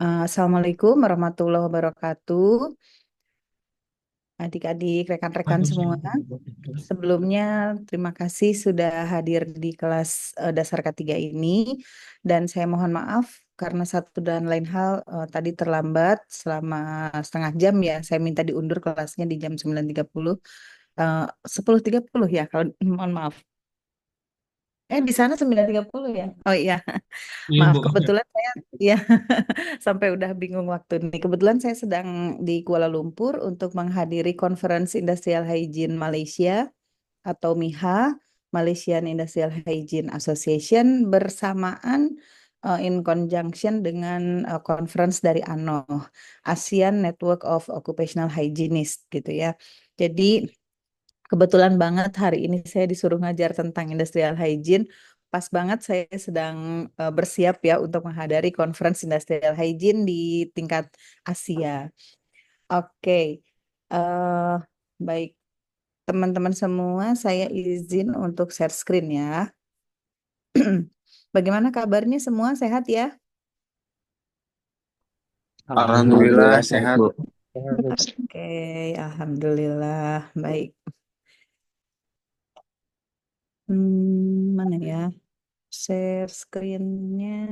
Assalamualaikum warahmatullahi wabarakatuh, adik-adik, rekan-rekan semua. Sebelumnya, terima kasih sudah hadir di kelas dasar ketiga ini. Dan saya mohon maaf karena satu dan lain hal tadi terlambat selama setengah jam ya. Saya minta diundur kelasnya di jam 9.30, 10.30 ya, kalau mohon maaf. Di sana 9.30 ya. Oh iya, Iya, maaf Bu. kebetulan saya ya sampai udah bingung waktu ini. Kebetulan saya sedang di Kuala Lumpur untuk menghadiri Conference Industrial Hygiene Malaysia atau MIHA, Malaysian Industrial Hygiene Association, bersamaan in conjunction dengan conference dari ANO, ASEAN Network of Occupational Hygienists gitu ya. Jadi kebetulan banget hari ini saya disuruh ngajar tentang industrial hygiene. Pas banget saya sedang bersiap ya untuk menghadiri conference industrial hygiene di tingkat Asia. Oke, eh, baik teman-teman semua, saya izin untuk share screen ya. Bagaimana kabarnya semua, sehat ya? Alhamdulillah Alhamdulillah sehat sehat. Bu. Oke, alhamdulillah baik. Mana ya? Share screen-nya.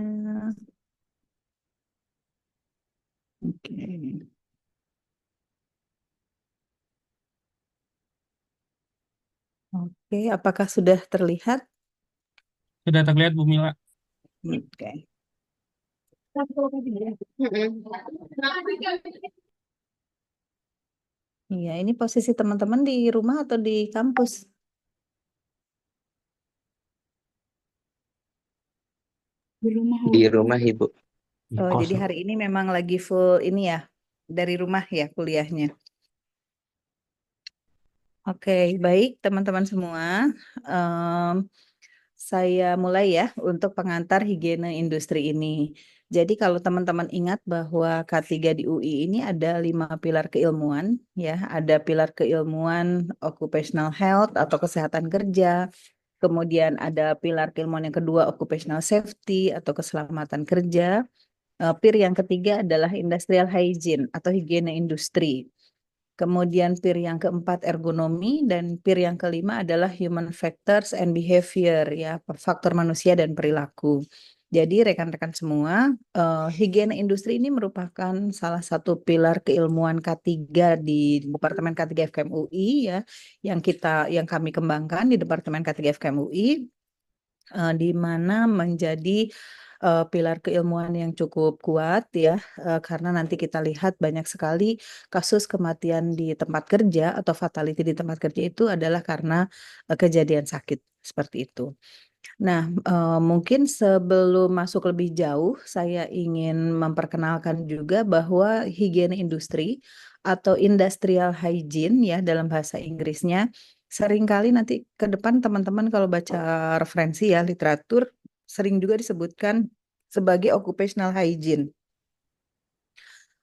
Oke. Oke, apakah sudah terlihat? Sudah terlihat Bu Mila. Oke. Iya, ini posisi teman-teman di rumah atau di kampus? Di rumah. Di rumah Ibu. Di Oh, kos. jadi hari ini memang lagi full ini ya, dari rumah ya kuliahnya. Oke, baik teman-teman semua. Em, saya mulai ya untuk pengantar higiene industri ini. Jadi kalau teman-teman ingat bahwa K3 di UI ini ada 5 pilar keilmuan, ya, ada pilar keilmuan occupational health atau kesehatan kerja, kemudian ada pilar keilmuan yang kedua occupational safety atau keselamatan kerja. PIR yang ketiga adalah industrial hygiene atau higiene industri. Kemudian PIR yang keempat ergonomi dan PIR yang kelima adalah human factors and behavior ya, faktor manusia dan perilaku. Jadi rekan-rekan semua, higiene industri ini merupakan salah satu pilar keilmuan K3 di Departemen K3 FKM UI ya, yang kami kembangkan di Departemen K3 FKM UI, di mana menjadi pilar keilmuan yang cukup kuat ya, karena nanti kita lihat banyak sekali kasus kematian di tempat kerja atau fatality di tempat kerja itu adalah karena kejadian sakit seperti itu. Nah, mungkin sebelum masuk lebih jauh, saya ingin memperkenalkan juga bahwa higiene industri atau industrial hygiene ya dalam bahasa Inggrisnya, seringkali nanti ke depan teman-teman kalau baca referensi ya literatur, sering juga disebutkan sebagai occupational hygiene.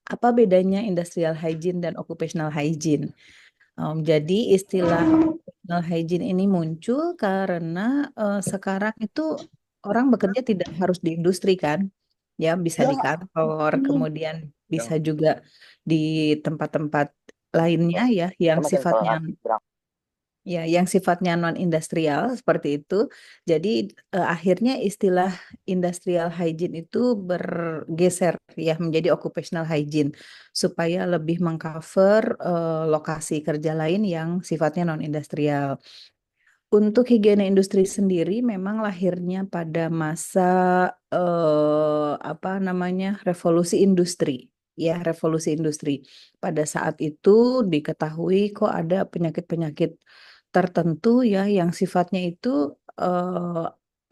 Apa bedanya industrial hygiene dan occupational hygiene? Jadi istilah occupational hygiene ini muncul karena sekarang itu orang bekerja tidak harus di industri kan, ya bisa di kantor, kemudian bisa juga di tempat-tempat lainnya ya yang sifatnya non industrial seperti itu. Jadi akhirnya istilah industrial hygiene itu bergeser ya menjadi occupational hygiene supaya lebih mengcover lokasi kerja lain yang sifatnya non industrial. Untuk higiene industri sendiri memang lahirnya pada masa apa namanya revolusi industri. Ya, revolusi industri. Pada saat itu diketahui kok ada penyakit-penyakit tertentu ya yang sifatnya itu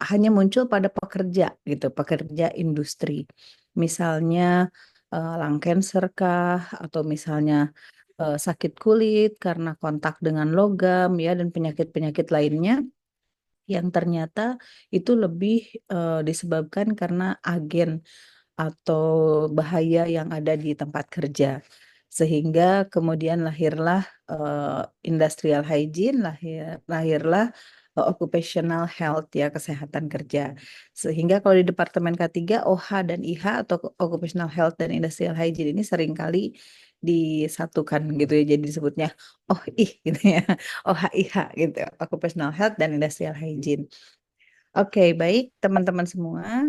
hanya muncul pada pekerja gitu, pekerja industri. Misalnya lung cancer kah atau misalnya sakit kulit karena kontak dengan logam ya dan penyakit-penyakit lainnya yang ternyata itu lebih disebabkan karena agen atau bahaya yang ada di tempat kerja. Sehingga kemudian lahirlah industrial hygiene, lahirlah occupational health ya, kesehatan kerja. Sehingga kalau di Departemen K3 OH dan IH atau occupational health dan industrial hygiene ini seringkali disatukan gitu ya. Jadi disebutnya OIH gitu ya. OHIH gitu, occupational health dan industrial hygiene. Oke, baik teman-teman semua.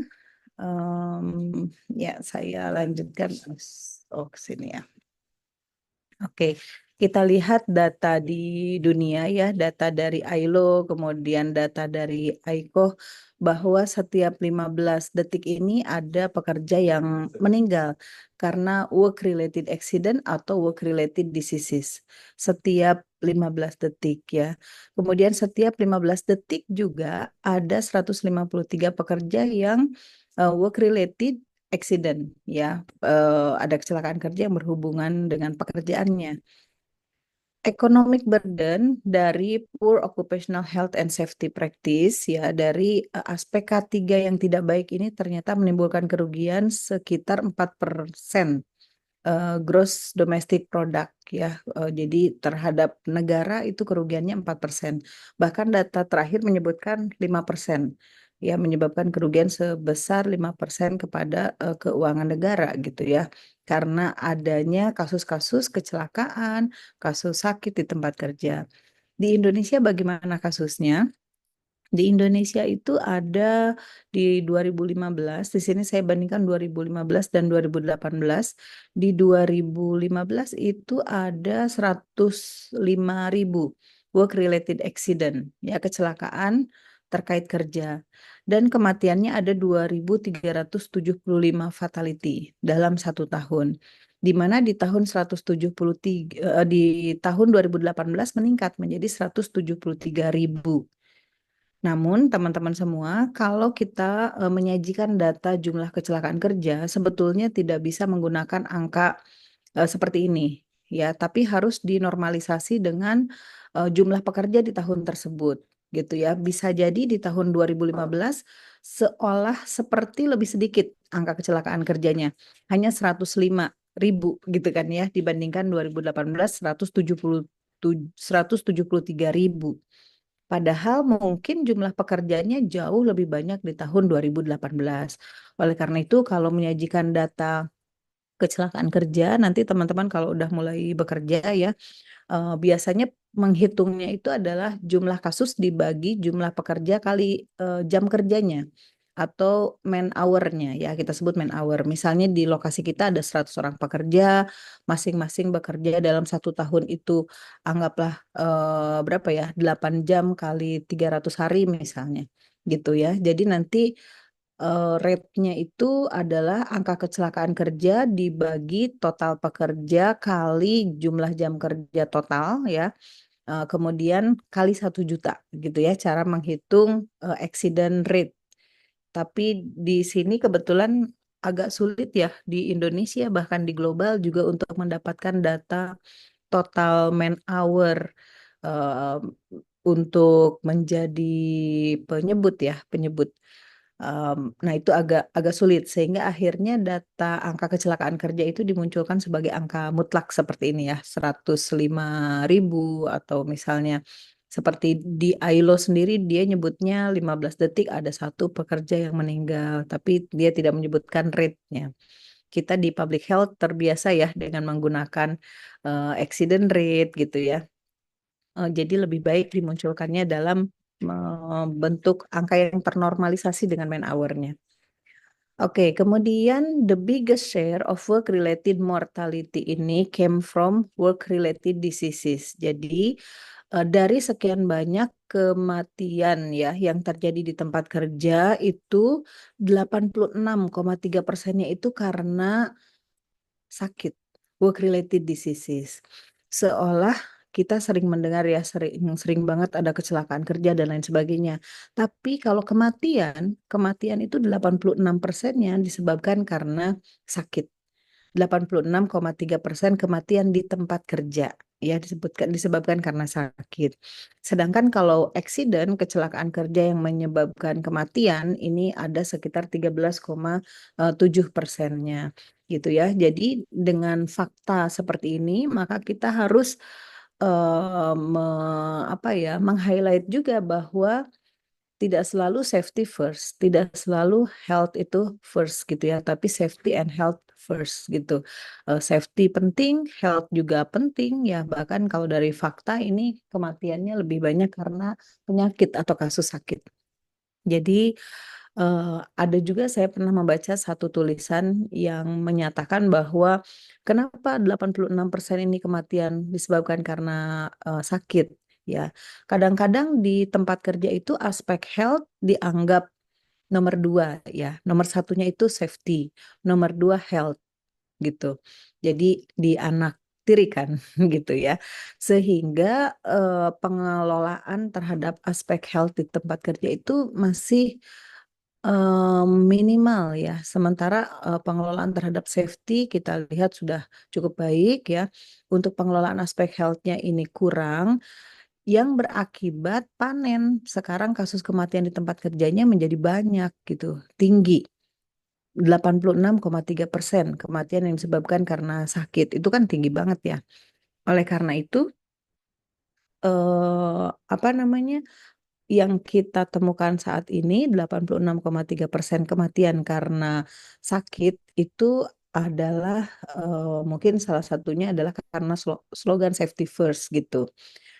Ya, saya lanjutkan. Oh, ke sini ya. Oke, kita lihat data di dunia ya, data dari ILO, kemudian data dari ICO, bahwa setiap 15 detik ini ada pekerja yang meninggal karena work-related accident atau work-related diseases. Setiap 15 detik ya. Kemudian setiap 15 detik juga ada 153 pekerja yang work-related accident ya, ada kecelakaan kerja yang berhubungan dengan pekerjaannya. Economic burden dari poor occupational health and safety practice ya, dari aspek K3 yang tidak baik ini ternyata menimbulkan kerugian sekitar 4% gross domestic product ya. Jadi terhadap negara itu kerugiannya 4%. Bahkan data terakhir menyebutkan 5%. Ya, menyebabkan kerugian sebesar 5% kepada keuangan negara gitu ya. Karena adanya kasus-kasus kecelakaan, kasus sakit di tempat kerja. Di Indonesia bagaimana kasusnya? Di Indonesia itu ada di 2015, di sini saya bandingkan 2015 dan 2018. Di 2015 itu ada 105.000 work related accident, ya kecelakaan terkait kerja. Dan kematiannya ada 2.375 fatality dalam satu tahun. Di mana di tahun 173 di tahun 2018 meningkat menjadi 173.000. Namun, teman-teman semua, kalau kita menyajikan data jumlah kecelakaan kerja, sebetulnya tidak bisa menggunakan angka seperti ini, ya, tapi harus dinormalisasi dengan jumlah pekerja di tahun tersebut, gitu ya. Bisa jadi di tahun 2015 seolah seperti lebih sedikit angka kecelakaan kerjanya, hanya 105.000, gitu kan ya, dibandingkan 2018 173.000. Padahal mungkin jumlah pekerjanya jauh lebih banyak di tahun 2018. Oleh karena itu, kalau menyajikan data kecelakaan kerja, nanti teman-teman kalau udah mulai bekerja ya, biasanya menghitungnya itu adalah jumlah kasus dibagi jumlah pekerja kali jam kerjanya atau man hour-nya ya, kita sebut man hour. Misalnya di lokasi kita ada 100 orang pekerja, masing-masing bekerja dalam satu tahun itu anggaplah berapa ya, 8 jam kali 300 hari misalnya gitu ya. Jadi nanti rate-nya itu adalah angka kecelakaan kerja dibagi total pekerja kali jumlah jam kerja total ya. Kemudian kali 1 juta gitu ya, cara menghitung accident rate. Tapi di sini kebetulan agak sulit ya di Indonesia, bahkan di global juga, untuk mendapatkan data total man hour eh, untuk menjadi penyebut ya, penyebut. Nah, itu agak agak sulit sehingga akhirnya data angka kecelakaan kerja itu dimunculkan sebagai angka mutlak seperti ini ya, 105.000, atau misalnya seperti di ILO sendiri dia nyebutnya 15 detik ada satu pekerja yang meninggal, tapi dia tidak menyebutkan rate-nya. Kita di public health terbiasa ya dengan menggunakan accident rate gitu ya. Jadi lebih baik dimunculkannya dalam bentuk angka yang ternormalisasi dengan man hour-nya. Oke, kemudian the biggest share of work-related mortality ini came from work-related diseases. Jadi dari sekian banyak kematian ya yang terjadi di tempat kerja itu 86,3%-nya itu karena sakit, work-related diseases. Seolah kita sering mendengar ya, sering banget ada kecelakaan kerja dan lain sebagainya. Tapi kalau kematian itu 86%-nya disebabkan karena sakit. 86,3% kematian di tempat kerja ya disebabkan karena sakit. Sedangkan kalau accident, kecelakaan kerja yang menyebabkan kematian ini ada sekitar 13,7%-nya gitu ya. Jadi dengan fakta seperti ini maka kita harus meng-highlight juga bahwa tidak selalu safety first, tidak selalu health itu first gitu ya, tapi safety and health first gitu. Safety penting, health juga penting ya, bahkan kalau dari fakta ini kematiannya lebih banyak karena penyakit atau kasus sakit. Jadi ada juga saya pernah membaca satu tulisan yang menyatakan bahwa kenapa 86% ini kematian disebabkan karena sakit ya. Kadang-kadang di tempat kerja itu aspek health dianggap nomor dua ya. Nomor satunya itu safety, nomor dua health gitu. Jadi dianaktirikan gitu ya. Sehingga pengelolaan terhadap aspek health di tempat kerja itu masih minimal ya. Sementara pengelolaan terhadap safety kita lihat sudah cukup baik ya. Untuk pengelolaan aspek health-nya ini kurang, yang berakibat panen. Sekarang kasus kematian di tempat kerjanya menjadi banyak gitu, tinggi. 86,3% kematian yang disebabkan karena sakit. Itu kan tinggi banget ya. Oleh karena itu, apa namanya, yang kita temukan saat ini 86,3% kematian karena sakit itu adalah mungkin salah satunya adalah karena slogan safety first gitu.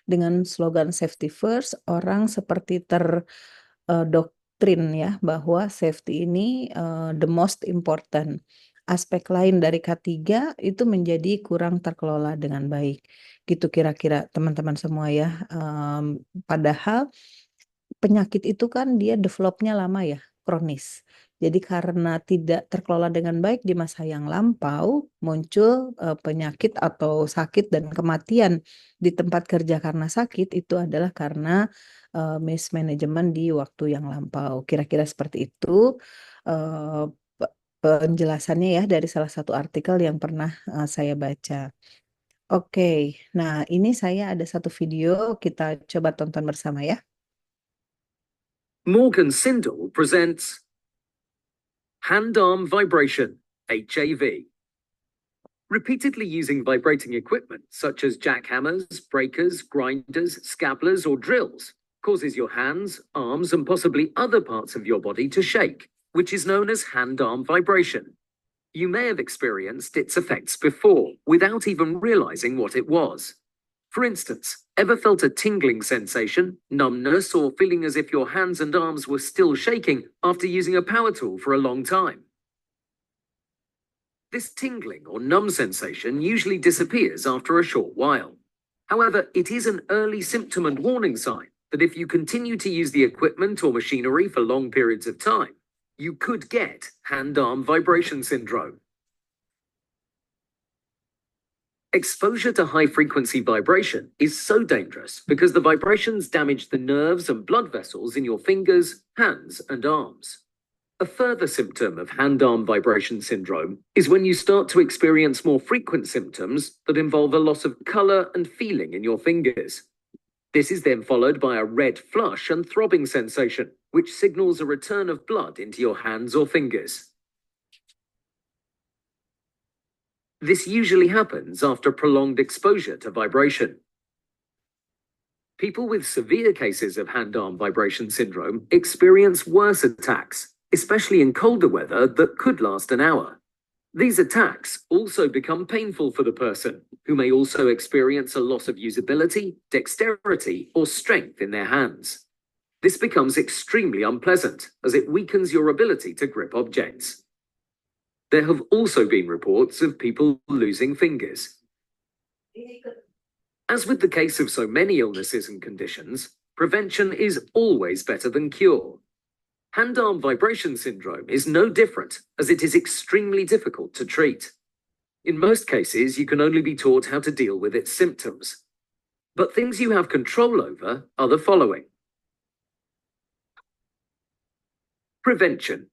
Dengan slogan safety first, orang seperti terdoktrin ya bahwa safety ini the most important. Aspek lain dari K3 itu menjadi kurang terkelola dengan baik. Gitu kira-kira teman-teman semua ya. Padahal penyakit itu kan dia developnya lama ya, kronis. Jadi karena tidak terkelola dengan baik di masa yang lampau, muncul penyakit atau sakit dan kematian di tempat kerja karena sakit itu adalah karena mismanagement di waktu yang lampau. Kira-kira seperti itu eh, penjelasannya ya dari salah satu artikel yang pernah saya baca. Oke, nah ini saya ada satu video, kita coba tonton bersama ya. Morgan Sindall presents Hand-Arm Vibration, HAV. Repeatedly using vibrating equipment such as jackhammers, breakers, grinders, scabblers, or drills causes your hands, arms, and possibly other parts of your body to shake, which is known as hand-arm vibration. You may have experienced its effects before without even realizing what it was. For instance, ever felt a tingling sensation, numbness, or feeling as if your hands and arms were still shaking after using a power tool for a long time? This tingling or numb sensation usually disappears after a short while. However, it is an early symptom and warning sign that if you continue to use the equipment or machinery for long periods of time, you could get hand-arm vibration syndrome. Exposure to high-frequency vibration is so dangerous because the vibrations damage the nerves and blood vessels in your fingers, hands, and arms. A further symptom of hand-arm vibration syndrome is when you start to experience more frequent symptoms that involve a loss of color and feeling in your fingers. This is then followed by a red flush and throbbing sensation, which signals a return of blood into your hands or fingers. This usually happens after prolonged exposure to vibration. People with severe cases of hand-arm vibration syndrome experience worse attacks, especially in colder weather that could last an hour. These attacks also become painful for the person, who may also experience a loss of usability, dexterity, or strength in their hands. This becomes extremely unpleasant as it weakens your ability to grip objects. There have also been reports of people losing fingers. As with the case of so many illnesses and conditions, prevention is always better than cure. Hand-arm vibration syndrome is no different, as it is extremely difficult to treat. In most cases, you can only be taught how to deal with its symptoms. But things you have control over are the following. Prevention.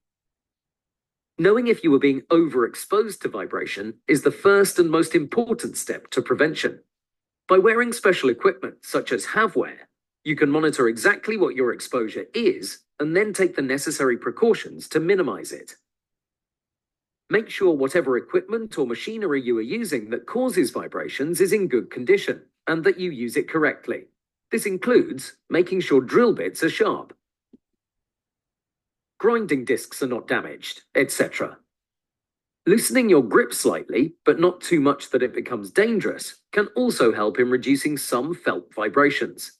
Knowing if you are being overexposed to vibration is the first and most important step to prevention. By wearing special equipment, such as HAVwear, you can monitor exactly what your exposure is and then take the necessary precautions to minimize it. Make sure whatever equipment or machinery you are using that causes vibrations is in good condition and that you use it correctly. This includes making sure drill bits are sharp, grinding discs are not damaged, etc. Loosening your grip slightly, but not too much that it becomes dangerous, can also help in reducing some felt vibrations.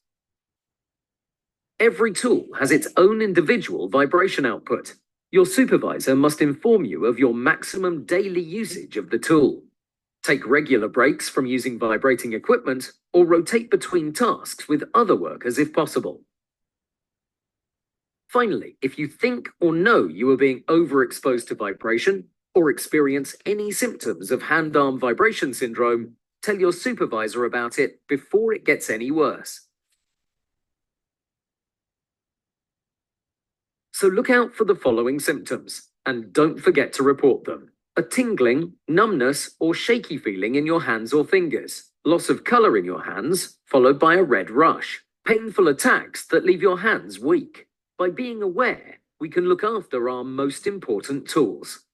Every tool has its own individual vibration output. Your supervisor must inform you of your maximum daily usage of the tool. Take regular breaks from using vibrating equipment or rotate between tasks with other workers if possible. Finally, if you think or know you are being overexposed to vibration or experience any symptoms of hand-arm vibration syndrome, tell your supervisor about it before it gets any worse. So look out for the following symptoms and don't forget to report them. A tingling, numbness, or shaky feeling in your hands or fingers, loss of color in your hands, followed by a red rush, painful attacks that leave your hands weak. By being aware, we can look after our most important tools.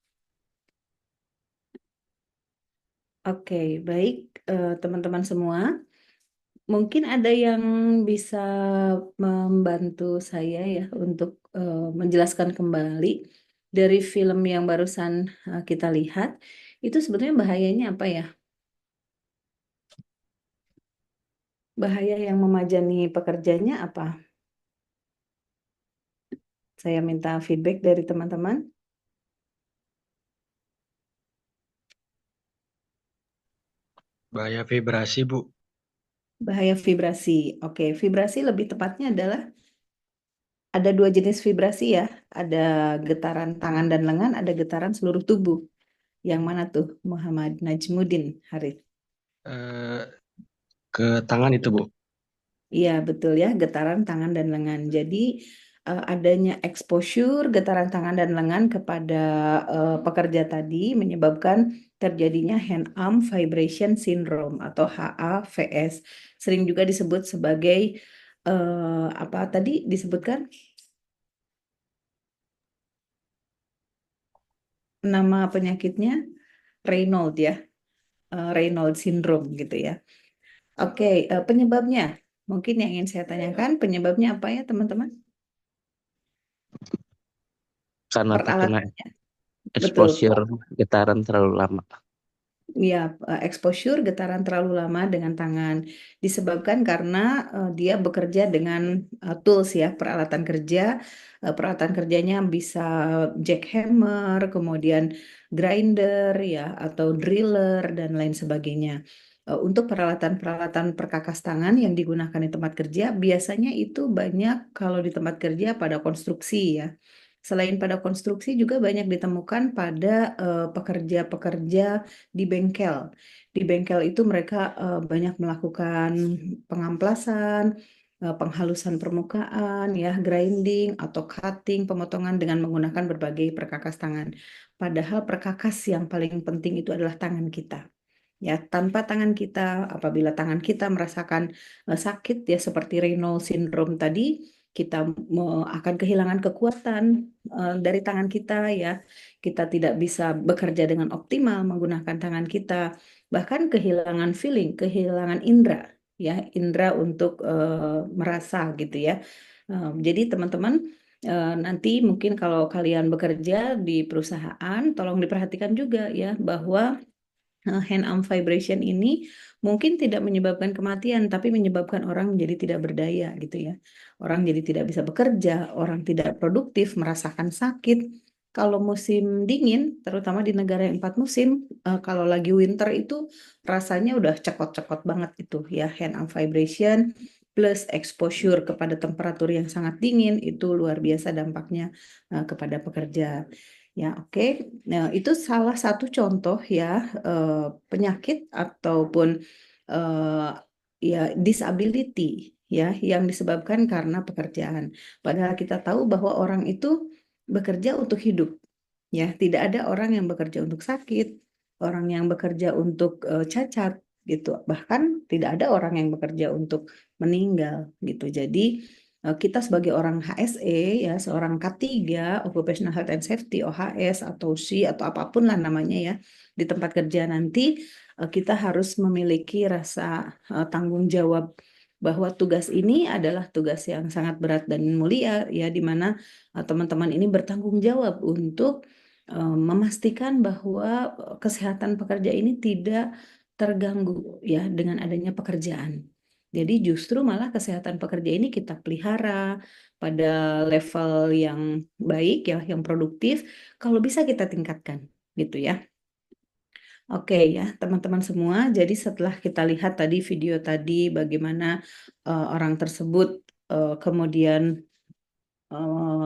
Oke, baik teman-teman semua. Mungkin ada yang bisa membantu saya ya untuk menjelaskan kembali dari film yang barusan kita lihat. Itu sebenarnya bahayanya apa ya? Bahaya yang memajani pekerjanya apa? Saya minta feedback dari teman-teman. Bahaya vibrasi, Bu. Bahaya vibrasi. Oke, vibrasi lebih tepatnya adalah ada dua jenis vibrasi ya. Ada getaran tangan dan lengan, ada getaran seluruh tubuh. Yang mana tuh, Muhammad Najmuddin Harith? Eh, ke tangan itu, Bu. Iya, betul ya, getaran tangan dan lengan. Jadi adanya exposure getaran tangan dan lengan kepada pekerja tadi menyebabkan terjadinya hand arm vibration syndrome atau HAVS. Sering juga disebut sebagai apa tadi disebutkan? Nama penyakitnya Raynaud ya. Raynaud syndrome gitu ya. Oke, penyebabnya. Mungkin yang ingin saya tanyakan, penyebabnya apa ya teman-teman? Karena terkena Peralatannya. Betul. exposure getaran terlalu lama. Ya, exposure getaran terlalu lama dengan tangan disebabkan karena dia bekerja dengan tools ya, peralatan kerja. Peralatan kerjanya bisa jackhammer, kemudian grinder ya, atau driller dan lain sebagainya. Untuk peralatan-peralatan perkakas tangan yang digunakan di tempat kerja, biasanya itu banyak kalau di tempat kerja pada konstruksi ya. Selain pada konstruksi juga banyak ditemukan pada pekerja-pekerja di bengkel. Di bengkel itu mereka banyak melakukan pengamplasan, penghalusan permukaan, ya, grinding atau cutting, pemotongan dengan menggunakan berbagai perkakas tangan. Padahal perkakas yang paling penting itu adalah tangan kita. Ya, tanpa tangan kita, apabila tangan kita merasakan sakit ya seperti Raynaud syndrome tadi, kita akan kehilangan kekuatan dari tangan kita ya. Kita tidak bisa bekerja dengan optimal menggunakan tangan kita, bahkan kehilangan feeling, kehilangan indera ya, indera untuk merasa gitu ya. Jadi teman-teman nanti mungkin kalau kalian bekerja di perusahaan, tolong diperhatikan juga ya bahwa hand arm vibration ini mungkin tidak menyebabkan kematian, tapi menyebabkan orang menjadi tidak berdaya gitu ya. Orang jadi tidak bisa bekerja, orang tidak produktif, merasakan sakit. Kalau musim dingin, terutama di negara yang 4 musim, kalau lagi winter itu rasanya udah cekot-cekot banget itu ya, hand arm vibration plus exposure kepada temperatur yang sangat dingin itu luar biasa dampaknya kepada pekerja. Ya, oke. Nah, itu salah satu contoh ya penyakit ataupun ya disability ya yang disebabkan karena pekerjaan. Padahal kita tahu bahwa orang itu bekerja untuk hidup. Ya, tidak ada orang yang bekerja untuk sakit, orang yang bekerja untuk cacat gitu. Bahkan tidak ada orang yang bekerja untuk meninggal gitu. Jadi kita sebagai orang HSE ya, seorang K3 Occupational Health and Safety OHS atau SI atau apapun lah namanya ya di tempat kerja nanti kita harus memiliki rasa tanggung jawab bahwa tugas ini adalah tugas yang sangat berat dan mulia ya, di mana teman-teman ini bertanggung jawab untuk memastikan bahwa kesehatan pekerja ini tidak terganggu ya dengan adanya pekerjaan. Jadi justru malah kesehatan pekerja ini kita pelihara pada level yang baik ya, yang produktif, kalau bisa kita tingkatkan gitu ya. Oke ya, teman-teman semua. Jadi setelah kita lihat tadi video tadi bagaimana orang tersebut kemudian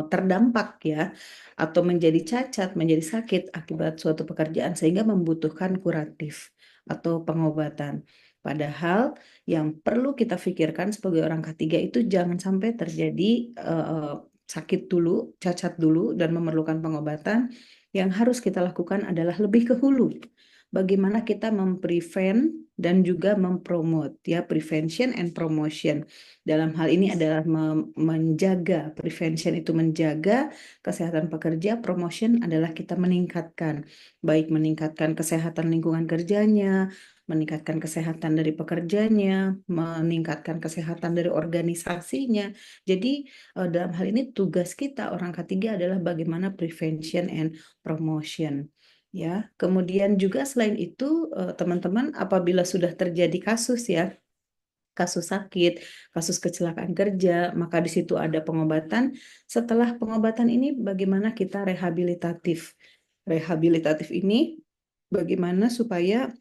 terdampak ya, atau menjadi cacat, menjadi sakit akibat suatu pekerjaan sehingga membutuhkan kuratif atau pengobatan. Padahal yang perlu kita pikirkan sebagai orang ketiga itu jangan sampai terjadi sakit dulu, cacat dulu dan memerlukan pengobatan. Yang harus kita lakukan adalah lebih ke hulu. Bagaimana kita memprevent dan juga mempromote ya, prevention and promotion. Dalam hal ini adalah menjaga, prevention itu menjaga kesehatan pekerja, promotion adalah kita meningkatkan, baik meningkatkan kesehatan lingkungan kerjanya, meningkatkan kesehatan dari pekerjanya, meningkatkan kesehatan dari organisasinya. Jadi dalam hal ini tugas kita orang ketiga adalah bagaimana prevention and promotion. Ya, kemudian juga selain itu teman-teman apabila sudah terjadi kasus ya, kasus sakit, kasus kecelakaan kerja, maka di situ ada pengobatan. Setelah pengobatan ini bagaimana kita rehabilitatif. Rehabilitatif ini bagaimana supaya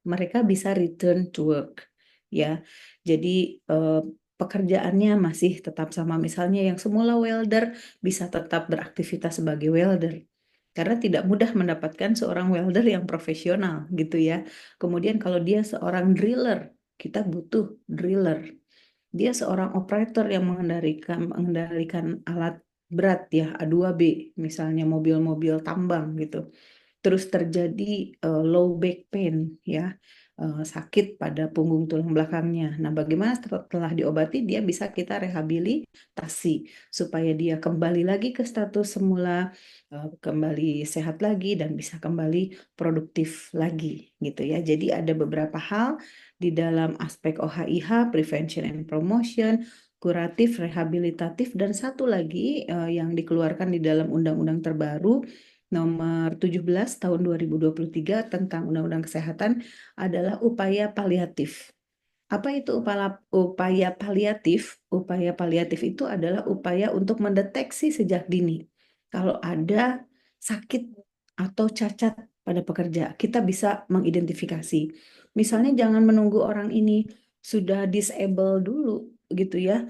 mereka bisa return to work ya. Jadi pekerjaannya masih tetap sama, misalnya yang semula welder bisa tetap beraktivitas sebagai welder. Karena tidak mudah mendapatkan seorang welder yang profesional gitu ya. Kemudian kalau dia seorang driller, kita butuh driller. Dia seorang operator yang mengendalikan alat berat ya, A2B, misalnya mobil-mobil tambang gitu. Terus terjadi low back pain ya, sakit pada punggung tulang belakangnya. Nah, bagaimana setelah diobati dia bisa kita rehabilitasi supaya dia kembali lagi ke status semula, kembali sehat lagi dan bisa kembali produktif lagi gitu ya. Jadi ada beberapa hal di dalam aspek OHIH, prevention and promotion, kuratif, rehabilitatif, dan satu lagi yang dikeluarkan di dalam undang-undang terbaru nomor 17 tahun 2023 tentang Undang-Undang Kesehatan adalah upaya paliatif. Apa itu upaya paliatif? Upaya paliatif itu adalah upaya untuk mendeteksi sejak dini. Kalau ada sakit atau cacat pada pekerja, kita bisa mengidentifikasi. Misalnya jangan menunggu orang ini sudah disable dulu gitu ya,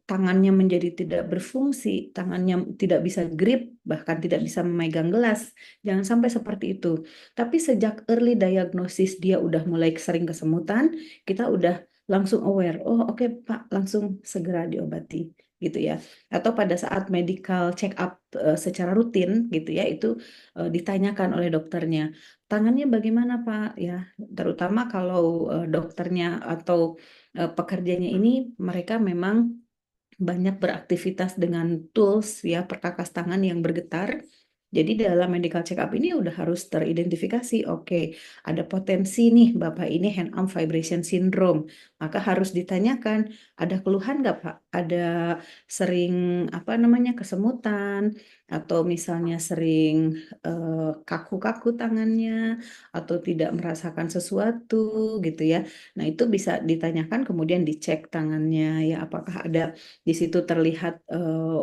tangannya menjadi tidak berfungsi, tangannya tidak bisa grip, bahkan tidak bisa memegang gelas. Jangan sampai seperti itu. Tapi sejak early diagnosis dia udah mulai sering kesemutan, kita udah langsung aware. Oh, oke, Pak, langsung segera diobati gitu ya. Atau pada saat medical check up secara rutin gitu ya, itu ditanyakan oleh dokternya, tangannya bagaimana Pak ya, terutama kalau dokternya atau pekerjanya ini mereka memang banyak beraktivitas dengan tools ya, perkakas tangan yang bergetar. Jadi dalam medical check up ini udah harus teridentifikasi, oke, ada potensi nih Bapak ini hand arm vibration syndrome. Maka harus ditanyakan, ada keluhan nggak Pak? Ada sering apa namanya kesemutan atau misalnya sering kaku-kaku tangannya atau tidak merasakan sesuatu gitu ya. Nah, itu bisa ditanyakan kemudian dicek tangannya ya, apakah ada di situ terlihat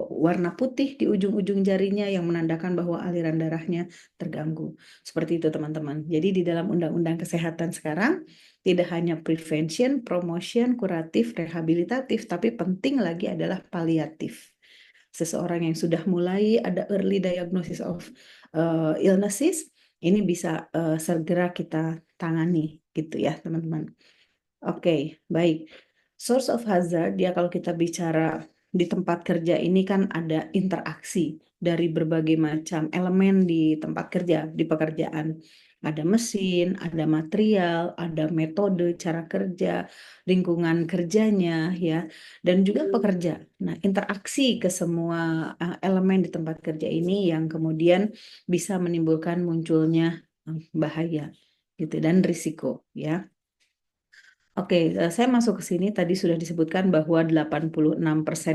warna putih di ujung-ujung jarinya yang menandakan bahwa aliran darahnya terganggu. Seperti itu teman-teman. Jadi di dalam Undang-Undang Kesehatan sekarang tidak hanya prevention, promotion, kuratif, rehabilitatif, tapi penting lagi adalah paliatif. Seseorang yang sudah mulai ada early diagnosis of illnesses, ini bisa segera kita tangani gitu ya teman-teman. Oke, baik. Source of hazard, ya kalau kita bicara di tempat kerja ini kan ada interaksi dari berbagai macam elemen di tempat kerja, di pekerjaan. Ada mesin, ada material, ada metode cara kerja, lingkungan kerjanya, ya, dan juga pekerja. Nah, interaksi ke semua elemen di tempat kerja ini yang kemudian bisa menimbulkan munculnya bahaya. gitu dan risiko ya. Oke, saya masuk ke sini tadi sudah disebutkan bahwa 86%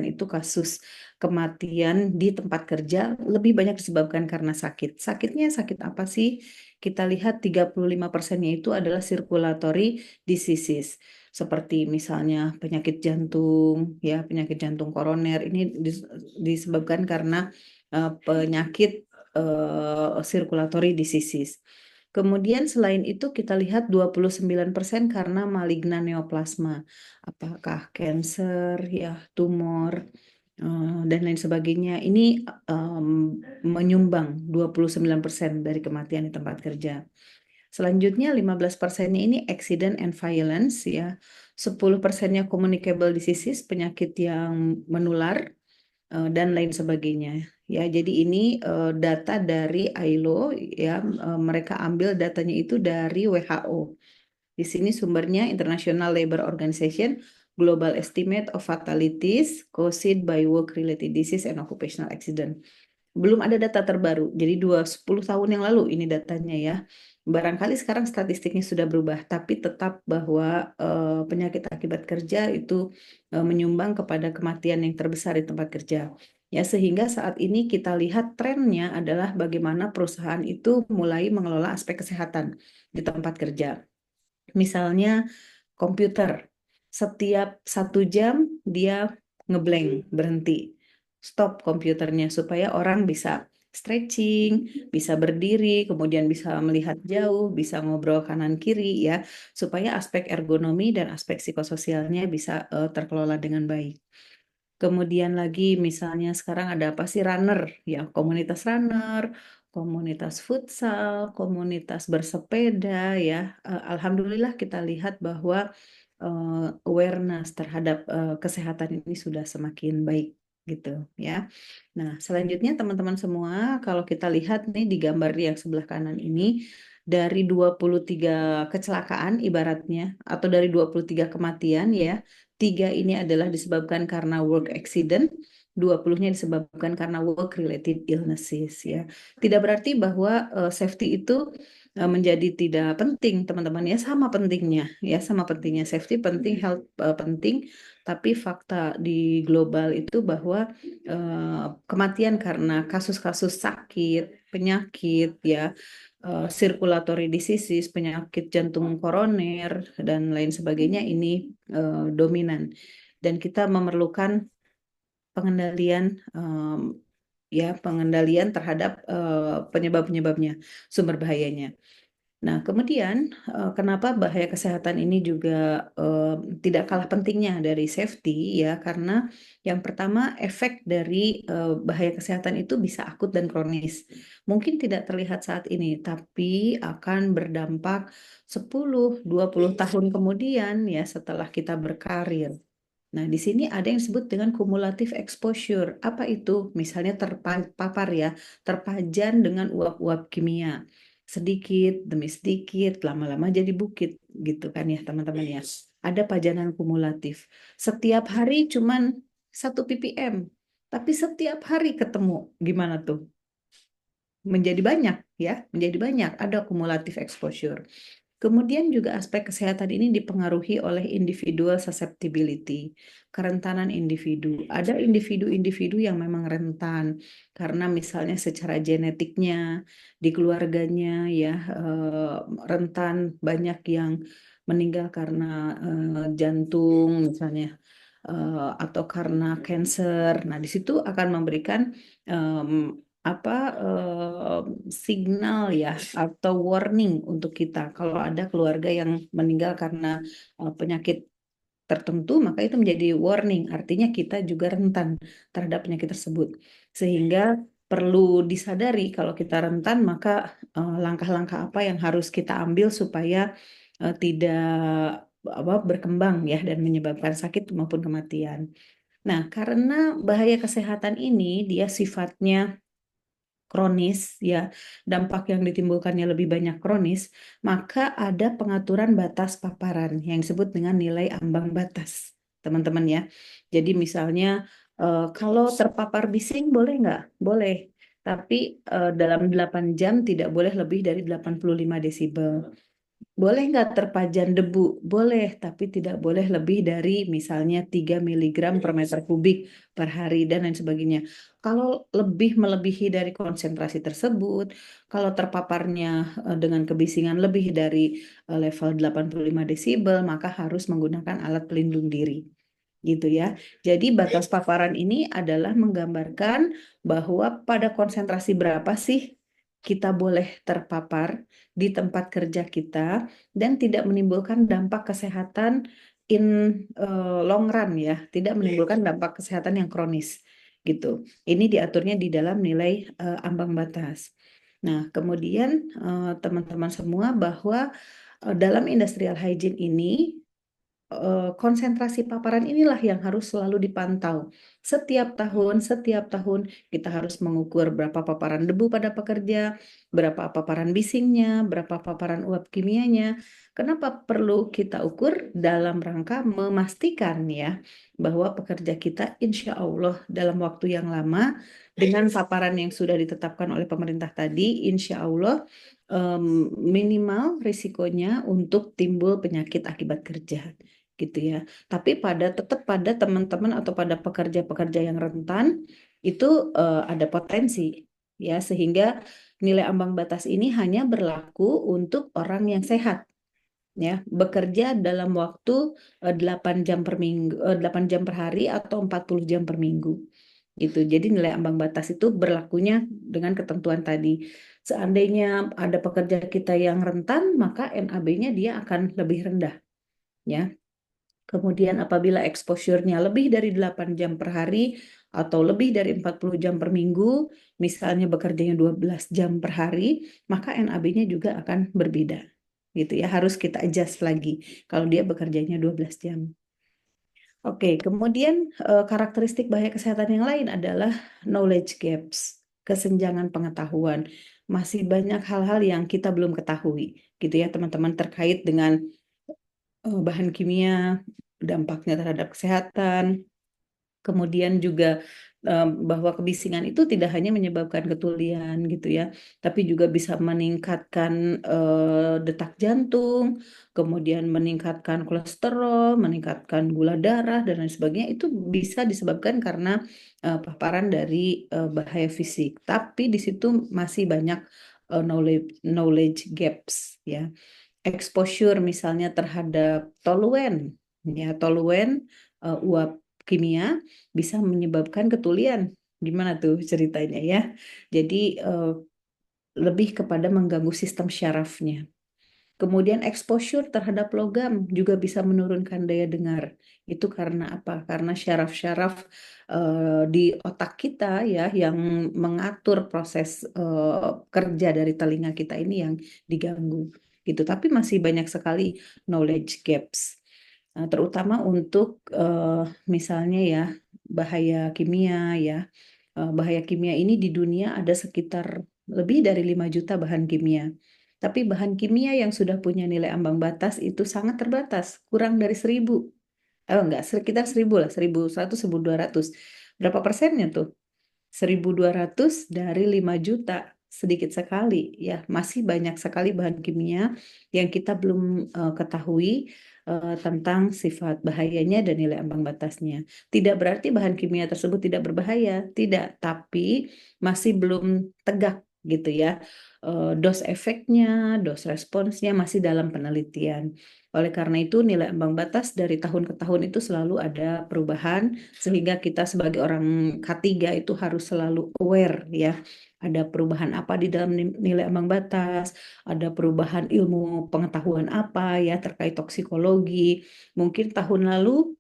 itu kasus kematian di tempat kerja lebih banyak disebabkan karena sakit. Sakitnya sakit apa sih? Kita lihat 35%-nya itu adalah circulatory diseases. Seperti misalnya penyakit jantung, ya penyakit jantung koroner ini disebabkan karena penyakit circulatory diseases. Kemudian selain itu kita lihat 29% karena maligna neoplasma. Apakah kanker, ya, tumor, dan lain sebagainya. Ini menyumbang 29% dari kematian di tempat kerja. Selanjutnya 15%-nya ini accident and violence ya. 10%-nya communicable diseases, penyakit yang menular dan lain sebagainya. Ya, jadi ini data dari ILO ya, mereka ambil datanya itu dari WHO. Di sini sumbernya International Labour Organization, Global Estimate of Fatalities Caused by Work-Related Disease and Occupational Accident. Belum ada data terbaru, jadi 10 tahun yang lalu ini datanya ya. Barangkali sekarang statistiknya sudah berubah, tapi tetap bahwa penyakit akibat kerja itu menyumbang kepada kematian yang terbesar di tempat kerja. Ya, sehingga saat ini kita lihat trennya adalah bagaimana perusahaan itu mulai mengelola aspek kesehatan di tempat kerja. Misalnya komputer, setiap 1 jam dia ngeblank, berhenti, stop komputernya supaya orang bisa stretching, bisa berdiri, kemudian bisa melihat jauh, bisa ngobrol kanan kiri ya, supaya aspek ergonomi dan aspek psikososialnya bisa terkelola dengan baik. Kemudian lagi misalnya sekarang ada apa sih runner ya, komunitas runner, komunitas futsal, komunitas bersepeda ya. Alhamdulillah kita lihat bahwa awareness terhadap kesehatan ini sudah semakin baik gitu ya. Nah, selanjutnya teman-teman semua kalau kita lihat nih di gambar yang sebelah kanan ini dari 23 kecelakaan ibaratnya atau dari 23 kematian ya, 3 ini adalah disebabkan karena work accident, 20-nya disebabkan karena work related illnesses ya. Tidak berarti bahwa safety itu menjadi tidak penting teman-teman ya, sama pentingnya safety penting, health penting, tapi fakta di global itu bahwa kematian karena kasus-kasus sakit, penyakit ya, circulatory diseases, penyakit jantung koroner dan lain sebagainya ini dominan, dan kita memerlukan pengendalian pengendalian terhadap penyebab-penyebabnya, sumber bahayanya. Nah, kemudian kenapa bahaya kesehatan ini juga tidak kalah pentingnya dari safety ya, karena yang pertama efek dari bahaya kesehatan itu bisa akut dan kronis. Mungkin tidak terlihat saat ini, tapi akan berdampak 10-20 tahun kemudian ya setelah kita berkarir. Nah, di sini ada yang disebut dengan cumulative exposure. Apa itu? Misalnya terpapar ya, terpajan dengan uap-uap kimia. Sedikit demi sedikit, lama-lama jadi bukit gitu kan ya teman-teman ya. Ada pajanan kumulatif. Setiap hari cuman 1 ppm, tapi setiap hari ketemu. Gimana tuh? Menjadi banyak ya, menjadi banyak. Ada cumulative exposure. Kemudian juga aspek kesehatan ini dipengaruhi oleh individual susceptibility, kerentanan individu. Ada individu-individu yang memang rentan karena misalnya secara genetiknya di keluarganya ya rentan, banyak yang meninggal karena jantung misalnya atau karena kanker. Nah, di situ akan memberikan signal ya atau warning untuk kita kalau ada keluarga yang meninggal karena penyakit tertentu, maka itu menjadi warning, artinya kita juga rentan terhadap penyakit tersebut, sehingga perlu disadari kalau kita rentan, maka langkah-langkah apa yang harus kita ambil supaya tidak berkembang ya dan menyebabkan sakit maupun kematian. Nah, karena bahaya kesehatan ini dia sifatnya kronis ya, dampak yang ditimbulkannya lebih banyak kronis, maka ada pengaturan batas paparan yang disebut dengan nilai ambang batas, teman-teman ya. Jadi misalnya kalau terpapar bising boleh nggak? Boleh. Tapi dalam 8 jam tidak boleh lebih dari 85 desibel. Boleh nggak terpajan debu? Boleh, tapi tidak boleh lebih dari misalnya 3 miligram per meter kubik per hari dan lain sebagainya. Kalau lebih melebihi dari konsentrasi tersebut, kalau terpaparnya dengan kebisingan lebih dari level 85 desibel, maka harus menggunakan alat pelindung diri. Gitu ya. Jadi batas paparan ini adalah menggambarkan bahwa pada konsentrasi berapa sih kita boleh terpapar di tempat kerja kita dan tidak menimbulkan dampak kesehatan in long run ya, tidak menimbulkan dampak kesehatan yang kronis gitu. Ini diaturnya di dalam nilai ambang batas. Nah, kemudian teman-teman semua bahwa dalam industrial hygiene ini konsentrasi paparan inilah yang harus selalu dipantau. Setiap tahun kita harus mengukur berapa paparan debu pada pekerja, berapa paparan bisingnya, berapa paparan uap kimianya. Kenapa perlu kita ukur? Dalam rangka memastikan ya bahwa pekerja kita insya Allah dalam waktu yang lama dengan paparan yang sudah ditetapkan oleh pemerintah tadi, insya Allah minimal risikonya untuk timbul penyakit akibat kerja gitu ya. Tapi tetap pada teman-teman atau pada pekerja-pekerja yang rentan itu ada potensi ya, sehingga nilai ambang batas ini hanya berlaku untuk orang yang sehat ya, bekerja dalam waktu 8 jam per minggu, 8 jam per hari atau 40 jam per minggu gitu. Jadi nilai ambang batas itu berlakunya dengan ketentuan tadi. Seandainya ada pekerja kita yang rentan, maka NAB-nya dia akan lebih rendah ya. Kemudian apabila exposure-nya lebih dari 8 jam per hari atau lebih dari 40 jam per minggu, misalnya bekerjanya 12 jam per hari, maka NAB-nya juga akan berbeda. Gitu ya, harus kita adjust lagi kalau dia bekerjanya 12 jam. Oke, kemudian karakteristik bahaya kesehatan yang lain adalah knowledge gaps, kesenjangan pengetahuan. Masih banyak hal-hal yang kita belum ketahui, gitu ya teman-teman, terkait dengan bahan kimia, dampaknya terhadap kesehatan, kemudian juga bahwa kebisingan itu tidak hanya menyebabkan ketulian gitu ya, tapi juga bisa meningkatkan detak jantung, kemudian meningkatkan kolesterol, meningkatkan gula darah dan lain sebagainya. Itu bisa disebabkan karena paparan dari bahaya fisik. Tapi di situ masih banyak knowledge gaps ya. Exposure misalnya terhadap toluen ya, toluen uap kimia bisa menyebabkan ketulian. Gimana tuh ceritanya ya? Jadi lebih kepada mengganggu sistem syarafnya. Kemudian exposure terhadap logam juga bisa menurunkan daya dengar. Itu karena apa? Karena syaraf-syaraf di otak kita ya yang mengatur proses kerja dari telinga kita ini yang diganggu gitu. Tapi masih banyak sekali knowledge gaps. Terutama untuk misalnya ya bahaya kimia ya. Bahaya kimia ini di dunia ada sekitar lebih dari 5 juta bahan kimia. Tapi bahan kimia yang sudah punya nilai ambang batas itu sangat terbatas, kurang dari 1.000. Enggak, sekitar 1.000 lah, 1.100, 1.200. Berapa persennya tuh? 1.200 dari 5 juta, sedikit sekali ya. Masih banyak sekali bahan kimia yang kita belum ketahui tentang sifat bahayanya dan nilai ambang batasnya. Tidak berarti bahan kimia tersebut tidak berbahaya, tidak, tapi masih belum tegak gitu ya. Dos efeknya, dos responsnya masih dalam penelitian. Oleh karena itu nilai ambang batas dari tahun ke tahun itu selalu ada perubahan sehingga kita sebagai orang K3 itu harus selalu aware ya. Ada perubahan apa di dalam nilai ambang batas, ada perubahan ilmu pengetahuan apa ya terkait toksikologi. Mungkin tahun lalu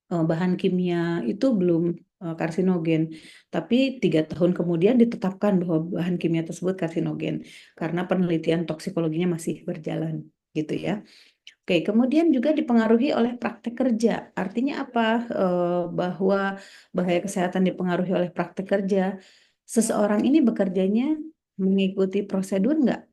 bahan kimia itu belum karsinogen, tapi 3 tahun kemudian ditetapkan bahwa bahan kimia tersebut karsinogen karena penelitian toksikologinya masih berjalan gitu ya. Oke, kemudian juga dipengaruhi oleh praktek kerja. Artinya apa? Bahwa bahaya kesehatan dipengaruhi oleh praktek kerja. Seseorang ini bekerjanya mengikuti prosedur nggak?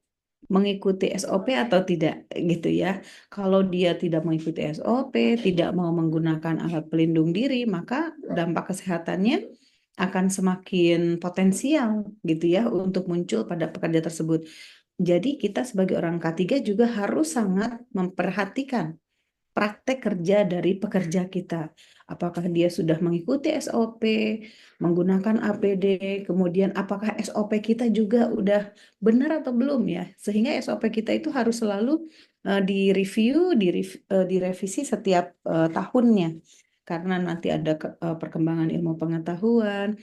Mengikuti SOP atau tidak gitu ya. Kalau dia tidak mengikuti SOP, tidak mau menggunakan alat pelindung diri, maka dampak kesehatannya akan semakin potensial gitu ya untuk muncul pada pekerja tersebut. Jadi kita sebagai orang K3 juga harus sangat memperhatikan praktek kerja dari pekerja kita. Apakah dia sudah mengikuti SOP, menggunakan APD, kemudian apakah SOP kita juga udah benar atau belum ya. Sehingga SOP kita itu harus selalu direview, direvisi setiap tahunnya. Karena nanti ada perkembangan ilmu pengetahuan,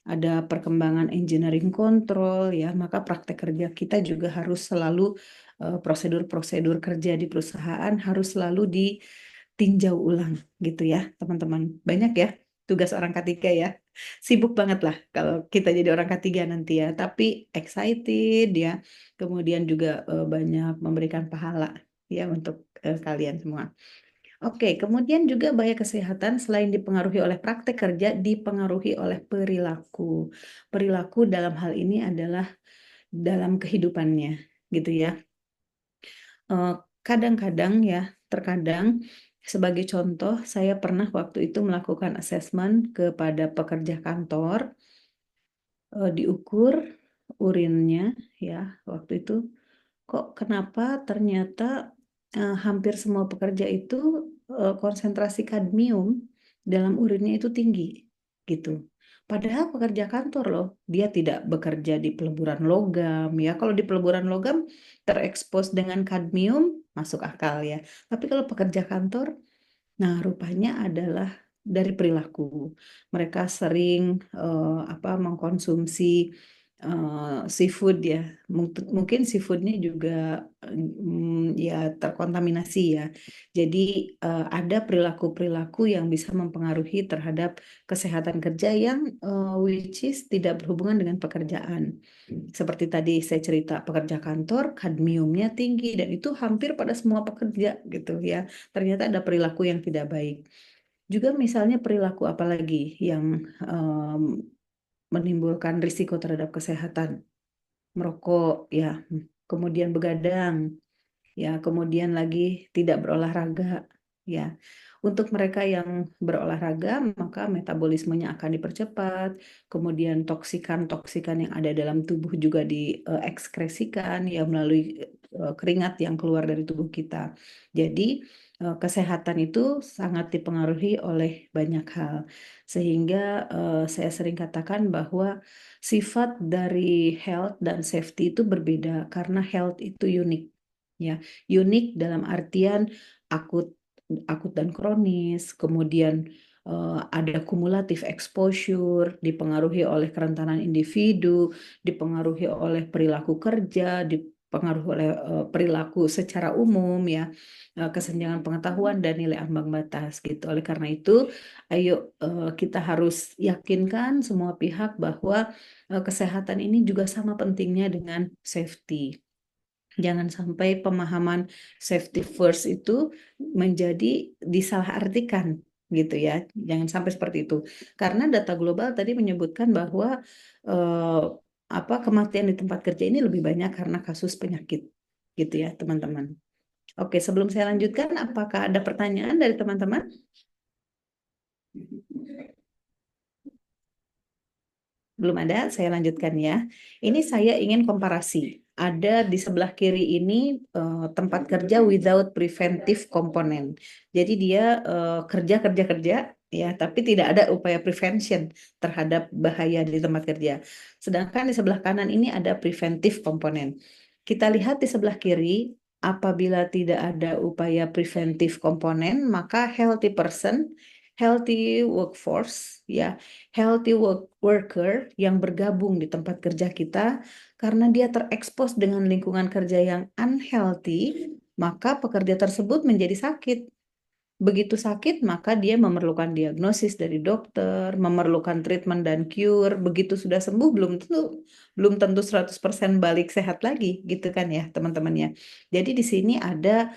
ada perkembangan engineering control ya, maka praktek kerja kita juga harus selalu prosedur-prosedur kerja di perusahaan harus selalu ditinjau ulang gitu ya teman-teman. Banyak ya tugas orang K3 ya. Sibuk banget lah kalau kita jadi orang K3 nanti ya, tapi excited ya. Kemudian juga banyak memberikan pahala ya untuk kalian semua. Oke, kemudian juga bahaya kesehatan selain dipengaruhi oleh praktek kerja, dipengaruhi oleh perilaku. Perilaku dalam hal ini adalah dalam kehidupannya gitu ya. Kadang-kadang ya, terkadang sebagai contoh, saya pernah waktu itu melakukan asesmen kepada pekerja kantor, diukur urinnya ya, waktu itu kok kenapa ternyata hampir semua pekerja itu konsentrasi kadmium dalam urinnya itu tinggi gitu. Padahal pekerja kantor loh, dia tidak bekerja di peleburan logam ya. Kalau di peleburan logam terekspos dengan kadmium masuk akal ya. Tapi kalau pekerja kantor, nah rupanya adalah dari perilaku. Mereka sering mengkonsumsi seafood ya. Mungkin seafoodnya juga ya terkontaminasi ya. Jadi ada perilaku-perilaku yang bisa mempengaruhi terhadap kesehatan kerja yang which is tidak berhubungan dengan pekerjaan. Seperti tadi saya cerita pekerja kantor kadmiumnya tinggi dan itu hampir pada semua pekerja gitu ya. Ternyata ada perilaku yang tidak baik. Juga misalnya perilaku apa lagi yang menimbulkan risiko terhadap kesehatan. Merokok ya, kemudian begadang, ya, kemudian lagi tidak berolahraga, ya. Untuk mereka yang berolahraga, maka metabolismenya akan dipercepat, kemudian toksikan-toksikan yang ada dalam tubuh juga diekskresikan ya melalui keringat yang keluar dari tubuh kita. Jadi kesehatan itu sangat dipengaruhi oleh banyak hal, sehingga saya sering katakan bahwa sifat dari health dan safety itu berbeda karena health itu unik. Ya, unik dalam artian akut, akut dan kronis, kemudian ada kumulatif exposure, dipengaruhi oleh kerentanan individu, dipengaruhi oleh perilaku kerja, dipengaruhi oleh perilaku secara umum ya, kesenjangan pengetahuan dan nilai ambang batas gitu. Oleh karena itu, ayo kita harus yakinkan semua pihak bahwa kesehatan ini juga sama pentingnya dengan safety. Jangan sampai pemahaman safety first itu menjadi disalahartikan gitu ya. Jangan sampai seperti itu. Karena data global tadi menyebutkan bahwa kematian di tempat kerja ini lebih banyak karena kasus penyakit gitu ya, teman-teman. Oke, sebelum saya lanjutkan, apakah ada pertanyaan dari teman-teman? Belum ada, saya lanjutkan ya. Ini saya ingin komparasi. Ada di sebelah kiri ini tempat kerja without preventive component. Jadi dia kerja ya, tapi tidak ada upaya prevention terhadap bahaya di tempat kerja. Sedangkan di sebelah kanan ini ada preventive component. Kita lihat di sebelah kiri, apabila tidak ada upaya preventive component, maka healthy person, healthy workforce, ya, healthy worker yang bergabung di tempat kerja kita karena dia terekspos dengan lingkungan kerja yang unhealthy, maka pekerja tersebut menjadi sakit. Begitu sakit, maka dia memerlukan diagnosis dari dokter, memerlukan treatment dan cure. Begitu sudah sembuh, belum tentu 100% balik sehat lagi, gitu kan ya, teman-temannya. Jadi di sini ada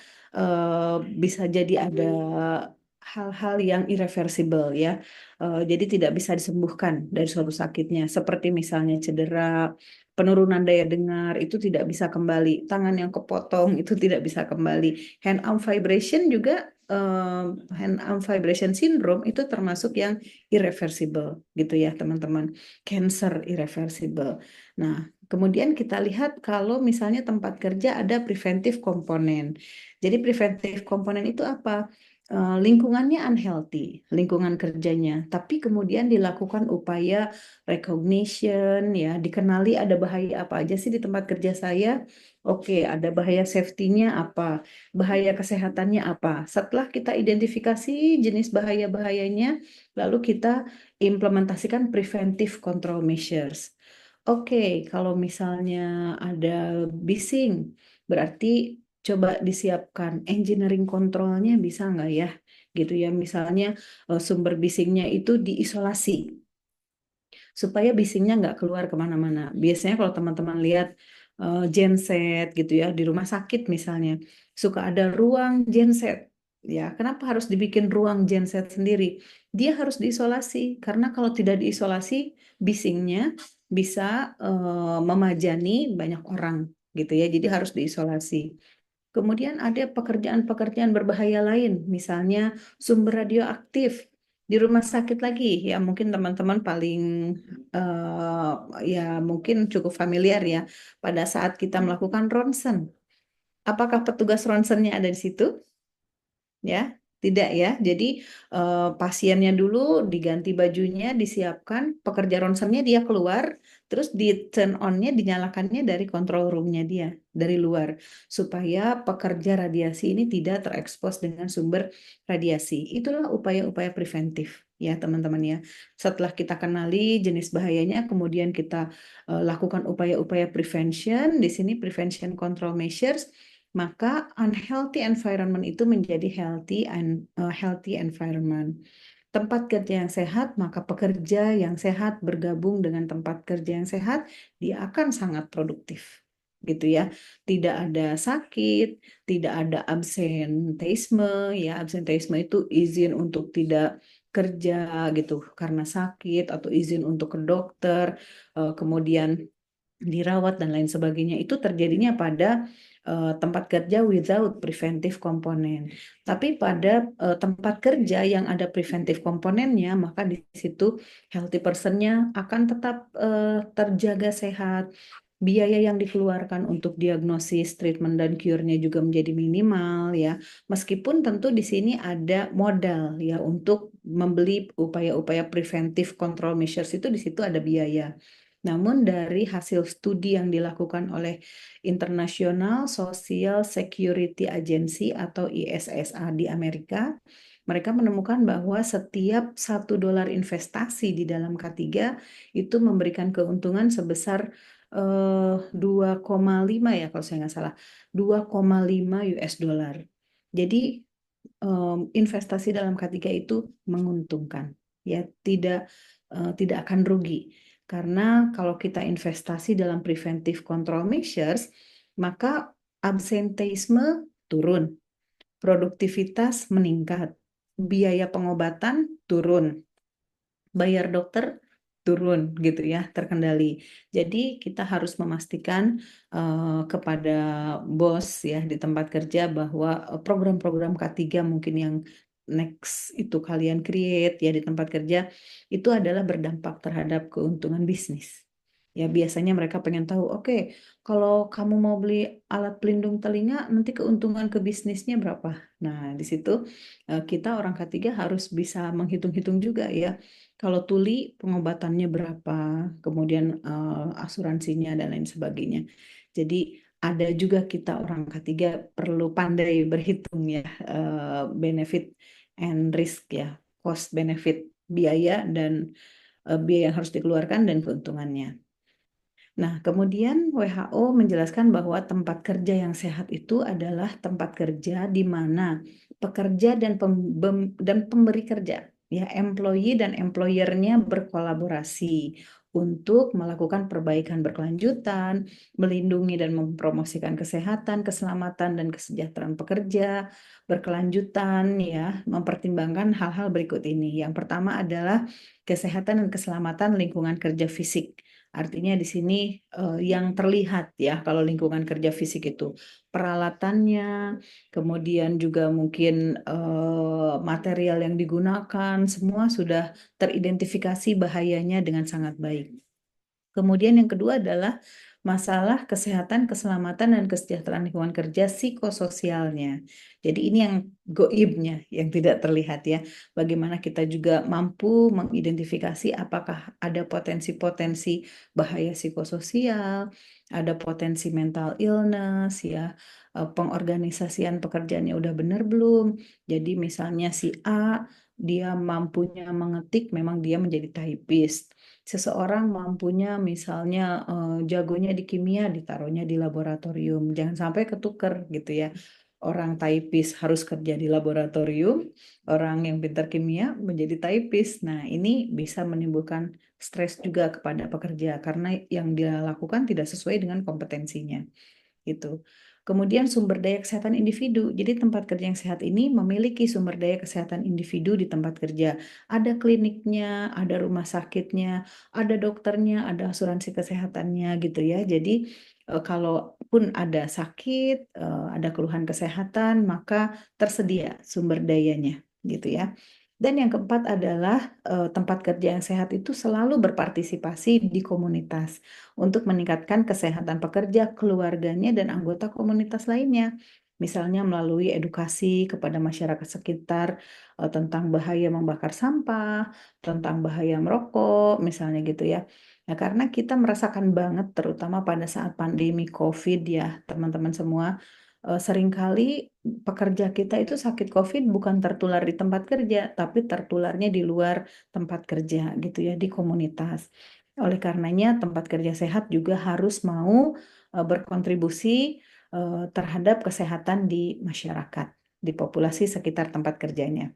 bisa jadi ada hal-hal yang irreversible ya. Jadi tidak bisa disembuhkan dari suatu sakitnya. Seperti misalnya cedera, penurunan daya dengar itu tidak bisa kembali, tangan yang kepotong itu tidak bisa kembali, hand arm vibration juga, hand arm vibration syndrome itu termasuk yang irreversible gitu ya teman-teman, cancer irreversible. Nah kemudian kita lihat kalau misalnya tempat kerja ada preventive komponen. Jadi preventive komponen itu apa? Lingkungannya unhealthy, lingkungan kerjanya, tapi kemudian dilakukan upaya recognition, ya, dikenali ada bahaya apa aja sih di tempat kerja saya. Oke, ada bahaya safety-nya apa, bahaya kesehatannya apa. Setelah kita identifikasi jenis bahaya-bahayanya, lalu kita implementasikan preventive control measures. Oke, kalau misalnya ada bising, berarti coba disiapkan engineering kontrolnya bisa nggak ya? Gitu ya, misalnya sumber bisingnya itu diisolasi supaya bisingnya nggak keluar kemana-mana. Biasanya kalau teman-teman lihat genset gitu ya di rumah sakit misalnya, suka ada ruang genset. Ya, kenapa harus dibikin ruang genset sendiri? Dia harus diisolasi karena kalau tidak diisolasi, bisingnya bisa memajani banyak orang gitu ya. Jadi harus diisolasi. Kemudian ada pekerjaan-pekerjaan berbahaya lain, misalnya sumber radioaktif di rumah sakit lagi. Ya mungkin teman-teman paling eh, ya mungkin cukup familiar ya pada saat kita melakukan ronsen. Apakah petugas ronsennya ada di situ? Ya, tidak ya. Jadi pasiennya dulu diganti bajunya, disiapkan, pekerja ronsennya dia keluar, terus di turn on-nya dinyalakannya dari control room-nya dia dari luar supaya pekerja radiasi ini tidak terekspos dengan sumber radiasi. Itulah upaya-upaya preventif ya teman-teman ya. Setelah kita kenali jenis bahayanya, kemudian kita lakukan upaya-upaya prevention. Di sini prevention control measures, maka unhealthy environment itu menjadi healthy environment. Tempat kerja yang sehat, maka pekerja yang sehat bergabung dengan tempat kerja yang sehat, dia akan sangat produktif. Gitu ya. Tidak ada sakit, tidak ada absenteisme, ya absenteisme itu izin untuk tidak kerja gitu karena sakit atau izin untuk ke dokter, kemudian dirawat dan lain sebagainya. Itu terjadinya pada tempat kerja without preventive komponen. Tapi pada tempat kerja yang ada preventive komponennya, maka di situ healthy person-nya akan tetap terjaga sehat. Biaya yang dikeluarkan untuk diagnosis, treatment, dan cure-nya juga menjadi minimal ya. Meskipun tentu di sini ada modal ya untuk membeli upaya-upaya preventive control measures itu di situ ada biaya. Namun dari hasil studi yang dilakukan oleh International Social Security Agency atau ISSA di Amerika, mereka menemukan bahwa setiap $1 investasi di dalam K3 itu memberikan keuntungan sebesar 2,5 ya kalau saya nggak salah, 2,5 US dollar. Jadi investasi dalam K3 itu menguntungkan, ya tidak akan rugi. Karena kalau kita investasi dalam preventive control measures, maka absenteisme turun, produktivitas meningkat, biaya pengobatan turun, bayar dokter turun gitu ya, terkendali. Jadi kita harus memastikan kepada bos ya di tempat kerja bahwa program-program K3 mungkin yang next itu kalian create ya di tempat kerja itu adalah berdampak terhadap keuntungan bisnis. Ya biasanya mereka pengen tahu, oke, kalau kamu mau beli alat pelindung telinga, nanti keuntungan ke bisnisnya berapa? Nah, di situ kita orang K3 harus bisa menghitung-hitung juga ya. Kalau tuli pengobatannya berapa, kemudian asuransinya dan lain sebagainya. Jadi ada juga kita orang K3 perlu pandai berhitung ya benefit and risk ya, cost benefit biaya dan biaya yang harus dikeluarkan dan keuntungannya. Nah, kemudian WHO menjelaskan bahwa tempat kerja yang sehat itu adalah tempat kerja di mana pekerja dan pemberi kerja, ya employee dan employer-nya berkolaborasi untuk melakukan perbaikan berkelanjutan, melindungi dan mempromosikan kesehatan, keselamatan dan kesejahteraan pekerja berkelanjutan ya, mempertimbangkan hal-hal berikut ini. Yang pertama adalah kesehatan dan keselamatan lingkungan kerja fisik. Artinya di sini yang terlihat ya kalau lingkungan kerja fisik itu peralatannya, kemudian juga mungkin material yang digunakan, semua sudah teridentifikasi bahayanya dengan sangat baik. Kemudian yang kedua adalah masalah kesehatan, keselamatan, dan kesejahteraan lingkungan kerja psikososialnya. Jadi ini yang goibnya, yang tidak terlihat ya. Bagaimana kita juga mampu mengidentifikasi apakah ada potensi-potensi bahaya psikososial, ada potensi mental illness ya, pengorganisasian pekerjaannya udah benar belum. Jadi misalnya si A, dia mampunya mengetik, memang dia menjadi typist. Seseorang mampunya misalnya jagonya di kimia, ditaruhnya di laboratorium. Jangan sampai ketuker gitu ya. Orang typist harus kerja di laboratorium, orang yang pintar kimia menjadi typist. Nah, ini bisa menimbulkan stres juga kepada pekerja karena yang dia lakukan tidak sesuai dengan kompetensinya gitu. Kemudian sumber daya kesehatan individu. Jadi tempat kerja yang sehat ini memiliki sumber daya kesehatan individu di tempat kerja. Ada kliniknya, ada rumah sakitnya, ada dokternya, ada asuransi kesehatannya gitu ya. Jadi kalaupun ada sakit, ada keluhan kesehatan, maka tersedia sumber dayanya gitu ya. Dan yang keempat adalah tempat kerja yang sehat itu selalu berpartisipasi di komunitas untuk meningkatkan kesehatan pekerja, keluarganya, dan anggota komunitas lainnya. Misalnya melalui edukasi kepada masyarakat sekitar tentang bahaya membakar sampah, tentang bahaya merokok, misalnya gitu ya. Nah, karena kita merasakan banget, terutama pada saat pandemi COVID ya, teman-teman semua, seringkali pekerja kita itu sakit COVID bukan tertular di tempat kerja, tapi tertularnya di luar tempat kerja gitu ya, di komunitas. Oleh karenanya, tempat kerja sehat juga harus mau berkontribusi terhadap kesehatan di masyarakat, di populasi sekitar tempat kerjanya.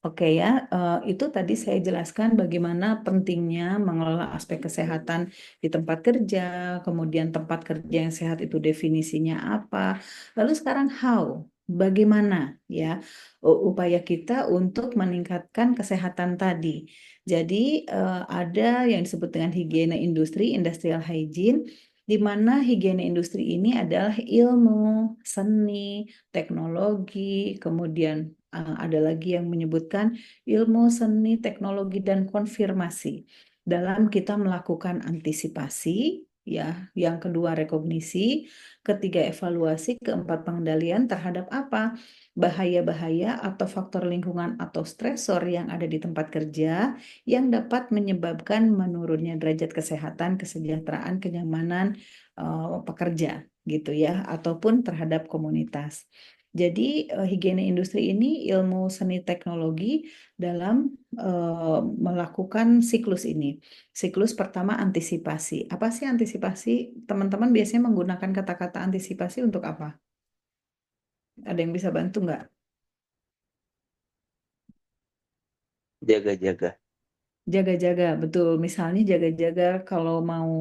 Oke ya, itu tadi saya jelaskan bagaimana pentingnya mengelola aspek kesehatan di tempat kerja, kemudian tempat kerja yang sehat itu definisinya apa. Lalu sekarang how, bagaimana ya upaya kita untuk meningkatkan kesehatan tadi. Jadi ada yang disebut dengan higiene industri, industrial hygiene, di mana higiene industri ini adalah ilmu, seni, teknologi, kemudian ada lagi yang menyebutkan ilmu, seni, teknologi, dan konfirmasi dalam kita melakukan antisipasi, ya. Yang kedua rekognisi, ketiga evaluasi, keempat pengendalian terhadap apa? Bahaya-bahaya atau faktor lingkungan atau stresor yang ada di tempat kerja yang dapat menyebabkan menurunnya derajat kesehatan, kesejahteraan, kenyamanan pekerja gitu ya, ataupun terhadap komunitas. Jadi higiene industri ini ilmu seni teknologi dalam melakukan siklus ini. Siklus pertama antisipasi. Apa sih antisipasi? Teman-teman biasanya menggunakan kata-kata antisipasi untuk apa? Ada yang bisa bantu nggak? Jaga-jaga. Jaga-jaga, betul. Misalnya jaga-jaga kalau mau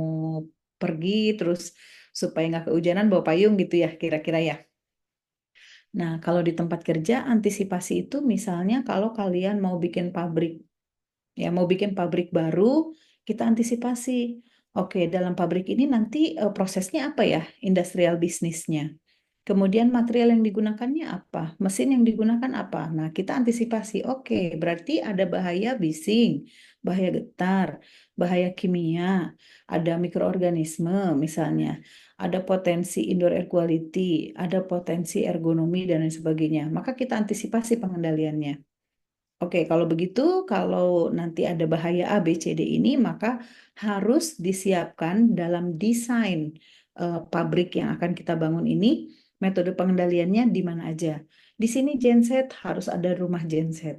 pergi terus supaya nggak kehujanan bawa payung gitu ya, kira-kira ya. Nah, kalau di tempat kerja antisipasi itu misalnya kalau kalian mau bikin pabrik, ya mau bikin pabrik baru, kita antisipasi. Oke, dalam pabrik ini nanti prosesnya apa ya, industrial bisnisnya. Kemudian material yang digunakannya apa, mesin yang digunakan apa. Nah, kita antisipasi. Oke, berarti ada bahaya bising, bahaya getar, bahaya kimia, ada mikroorganisme misalnya, ada potensi indoor air quality, ada potensi ergonomi dan lain sebagainya. Maka kita antisipasi pengendaliannya. Oke, kalau begitu, kalau nanti ada bahaya A, B, C, D ini, maka harus disiapkan dalam desain pabrik yang akan kita bangun ini, metode pengendaliannya di mana aja. Di sini genset harus ada rumah genset,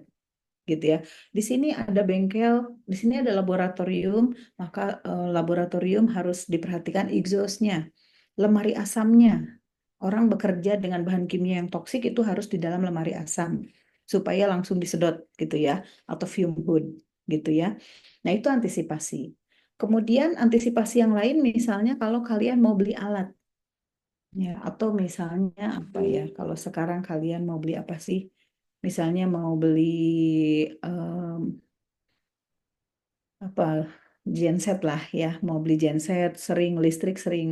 gitu ya. Di sini ada bengkel, di sini ada laboratorium, maka laboratorium harus diperhatikan exhaust-nya, lemari asamnya. Orang bekerja dengan bahan kimia yang toksik itu harus di dalam lemari asam supaya langsung disedot gitu ya, atau fume hood gitu ya. Nah, itu antisipasi. Kemudian antisipasi yang lain misalnya kalau kalian mau beli alat ya, atau misalnya apa ya, kalau sekarang kalian mau beli apa sih? Misalnya mau beli em, apa genset lah ya, mau beli genset, sering listrik, sering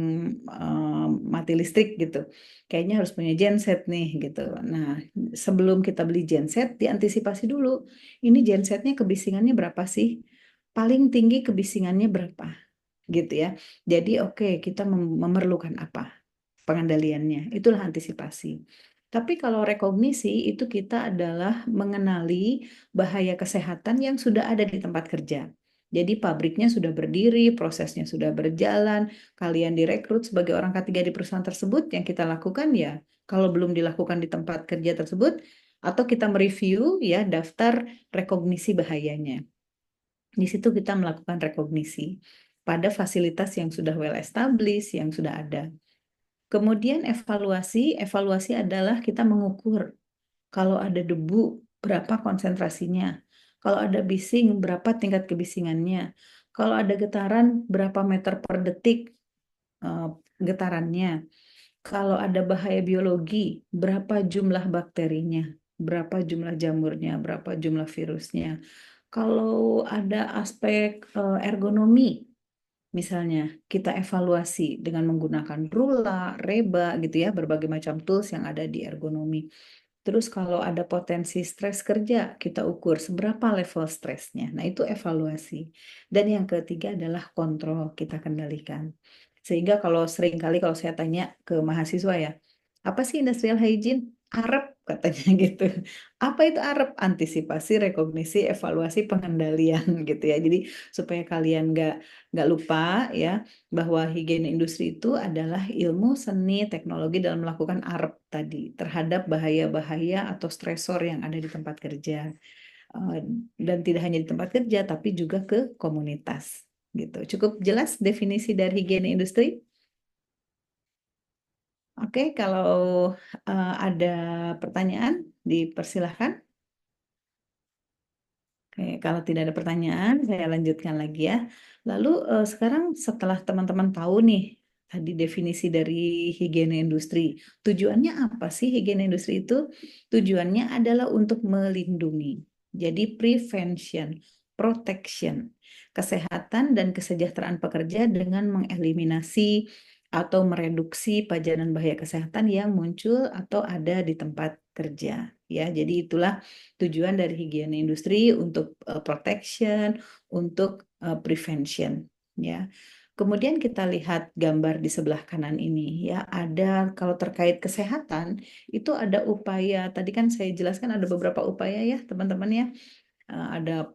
mati listrik gitu, kayaknya harus punya genset nih gitu. Nah, sebelum kita beli genset diantisipasi dulu, ini gensetnya kebisingannya berapa sih, paling tinggi kebisingannya berapa gitu ya. Jadi kita memerlukan apa pengendaliannya, itulah antisipasi. Tapi kalau rekognisi itu kita adalah mengenali bahaya kesehatan yang sudah ada di tempat kerja. Jadi pabriknya sudah berdiri, prosesnya sudah berjalan, kalian direkrut sebagai orang ketiga di perusahaan tersebut, yang kita lakukan ya, kalau belum dilakukan di tempat kerja tersebut, atau kita mereview ya daftar rekognisi bahayanya. Di situ kita melakukan rekognisi pada fasilitas yang sudah well established, yang sudah ada. Kemudian evaluasi adalah kita mengukur kalau ada debu berapa konsentrasinya, kalau ada bising berapa tingkat kebisingannya, kalau ada getaran berapa meter per detik getarannya, kalau ada bahaya biologi berapa jumlah bakterinya, berapa jumlah jamurnya, berapa jumlah virusnya. Kalau ada aspek ergonomi, misalnya kita evaluasi dengan menggunakan rula, reba gitu ya, berbagai macam tools yang ada di ergonomi. Terus kalau ada potensi stres kerja, kita ukur seberapa level stresnya. Nah, itu evaluasi. Dan yang ketiga adalah kontrol, kita kendalikan. Sehingga kalau saya tanya ke mahasiswa ya, apa sih industrial hygiene? AREP katanya gitu. Apa itu AREP? Antisipasi, rekognisi, evaluasi, pengendalian gitu ya. Jadi supaya kalian nggak lupa ya bahwa higiene industri itu adalah ilmu, seni, teknologi dalam melakukan AREP tadi terhadap bahaya-bahaya atau stresor yang ada di tempat kerja. Dan tidak hanya di tempat kerja tapi juga ke komunitas gitu. Cukup jelas definisi dari higiene industri? Oke, kalau ada pertanyaan, dipersilahkan. Oke, kalau tidak ada pertanyaan, saya lanjutkan lagi ya. Lalu sekarang setelah teman-teman tahu nih tadi definisi dari higiene industri, tujuannya apa sih higiene industri itu? Tujuannya adalah untuk melindungi. Jadi prevention, protection, kesehatan dan kesejahteraan pekerja dengan mengeliminasi atau mereduksi pajanan bahaya kesehatan yang muncul atau ada di tempat kerja. Ya, jadi itulah tujuan dari higiene industri untuk protection, untuk prevention, ya. Kemudian kita lihat gambar di sebelah kanan ini, ya. Ada kalau terkait kesehatan itu ada upaya. Tadi kan saya jelaskan ada beberapa upaya ya, teman-teman ya. Ada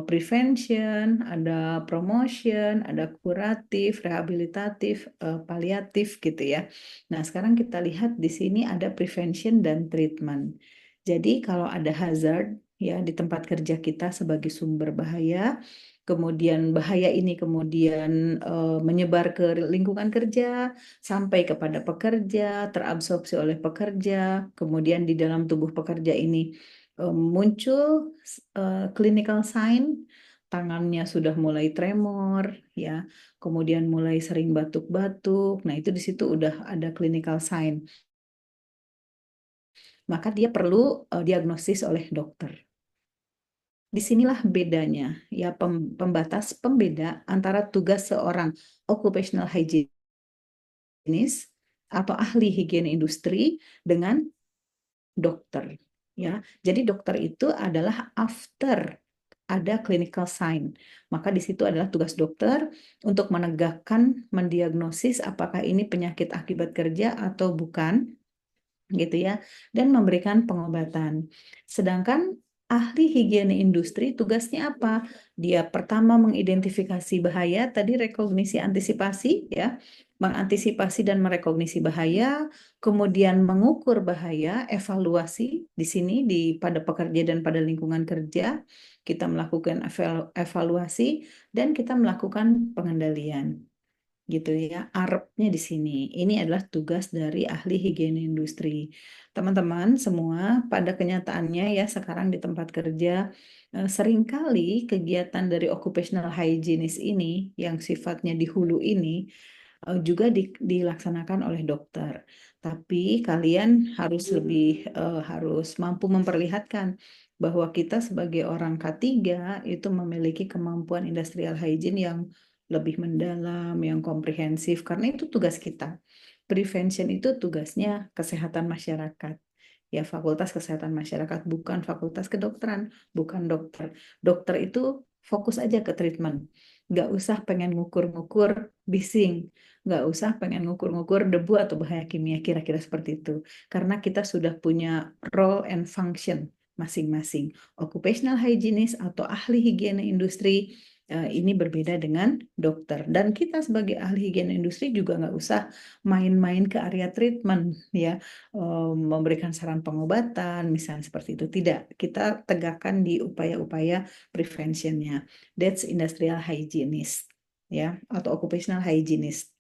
prevention, ada promotion, ada kuratif, rehabilitatif, paliatif gitu ya. Nah, sekarang kita lihat di sini ada prevention dan treatment. Jadi kalau ada hazard ya di tempat kerja kita sebagai sumber bahaya, kemudian bahaya ini kemudian menyebar ke lingkungan kerja sampai kepada pekerja, terabsorpsi oleh pekerja, kemudian di dalam tubuh pekerja ini muncul clinical sign, tangannya sudah mulai tremor, ya, kemudian mulai sering batuk-batuk. Nah, itu di situ udah ada clinical sign. Maka dia perlu diagnosis oleh dokter. Disinilah bedanya, ya, pembeda antara tugas seorang occupational hygienist atau ahli higiene industri dengan dokter. Ya, jadi dokter itu adalah after ada clinical sign. Maka di situ adalah tugas dokter untuk menegakkan, mendiagnosis apakah ini penyakit akibat kerja atau bukan, gitu ya, dan memberikan pengobatan. Sedangkan ahli higiene industri tugasnya apa? Dia pertama mengidentifikasi bahaya, tadi rekognisi antisipasi ya, mengantisipasi dan merekognisi bahaya, kemudian mengukur bahaya, evaluasi di sini pada pekerja dan pada lingkungan kerja, kita melakukan evaluasi dan kita melakukan pengendalian gitu ya. AREP-nya di sini. Ini adalah tugas dari ahli higiene industri. Teman-teman semua, pada kenyataannya ya sekarang di tempat kerja seringkali kegiatan dari occupational hygienist ini yang sifatnya di hulu ini juga dilaksanakan oleh dokter. Tapi kalian harus mampu memperlihatkan bahwa kita sebagai orang K3 itu memiliki kemampuan industrial hygiene yang lebih mendalam, yang komprehensif, karena itu tugas kita. Prevention itu tugasnya kesehatan masyarakat. Ya, Fakultas Kesehatan Masyarakat, bukan Fakultas Kedokteran, bukan dokter. Dokter itu fokus aja ke treatment. nggak usah pengen ngukur-ngukur bising, nggak usah pengen ngukur-ngukur debu atau bahaya kimia, kira-kira seperti itu. Karena kita sudah punya role and function masing-masing. Occupational hygienist atau ahli higiene industri ini berbeda dengan dokter. Dan kita sebagai ahli higiene industri juga nggak usah main-main ke area treatment, ya, memberikan saran pengobatan, misalnya seperti itu. Tidak, kita tegakkan di upaya-upaya preventionnya. That's industrial hygienist, ya, atau occupational hygienist.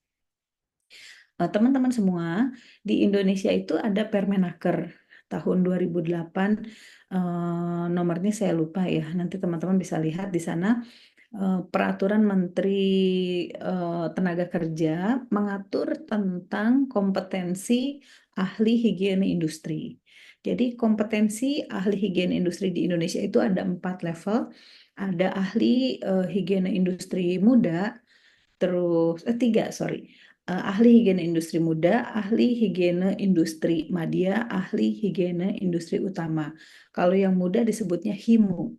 Teman-teman semua, di Indonesia itu ada Permenaker tahun 2008, nomornya saya lupa ya, nanti teman-teman bisa lihat di sana. Peraturan Menteri Tenaga Kerja mengatur tentang kompetensi ahli higiene industri. Jadi kompetensi ahli higiene industri di Indonesia itu ada 4 level. Ada ahli higiene industri muda, terus 3, sorry. Ahli higiene industri muda, ahli higiene industri madya, ahli higiene industri utama. Kalau yang muda disebutnya HIMU,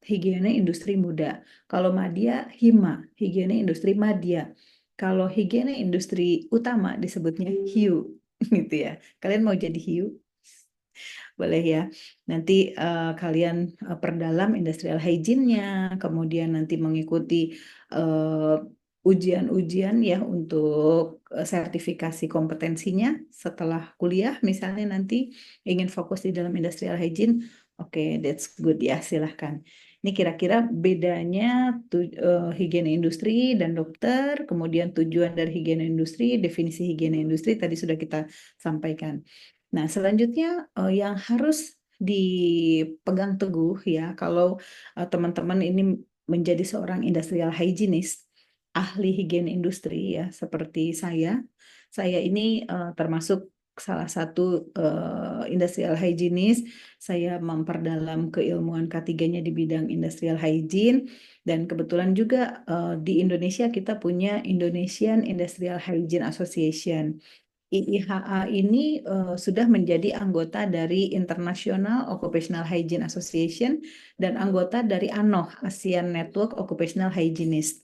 higiene industri muda. Kalau madya, HIMA, higiene industri madya. Kalau higiene industri utama disebutnya HIU, gitu ya. Kalian mau jadi HIU? Boleh ya. Nanti kalian perdalam industrial hygiene-nya, kemudian nanti mengikuti ujian-ujian ya untuk sertifikasi kompetensinya setelah kuliah, misalnya nanti ingin fokus di dalam industrial hygiene. Oke, that's good ya, silahkan. Ini kira-kira bedanya higiene industri dan dokter, kemudian tujuan dari higiene industri, definisi higiene industri tadi sudah kita sampaikan. Nah, selanjutnya yang harus dipegang teguh ya, kalau teman-teman ini menjadi seorang industrial hygienist, ahli higiene industri ya, seperti saya. Saya ini termasuk salah satu industrial hygienist. Saya memperdalam keilmuan K3-nya di bidang industrial hygiene, dan kebetulan juga di Indonesia kita punya Indonesian Industrial Hygiene Association. IIHA ini sudah menjadi anggota dari International Occupational Hygiene Association dan anggota dari ANOH, ASEAN Network Occupational Hygienist.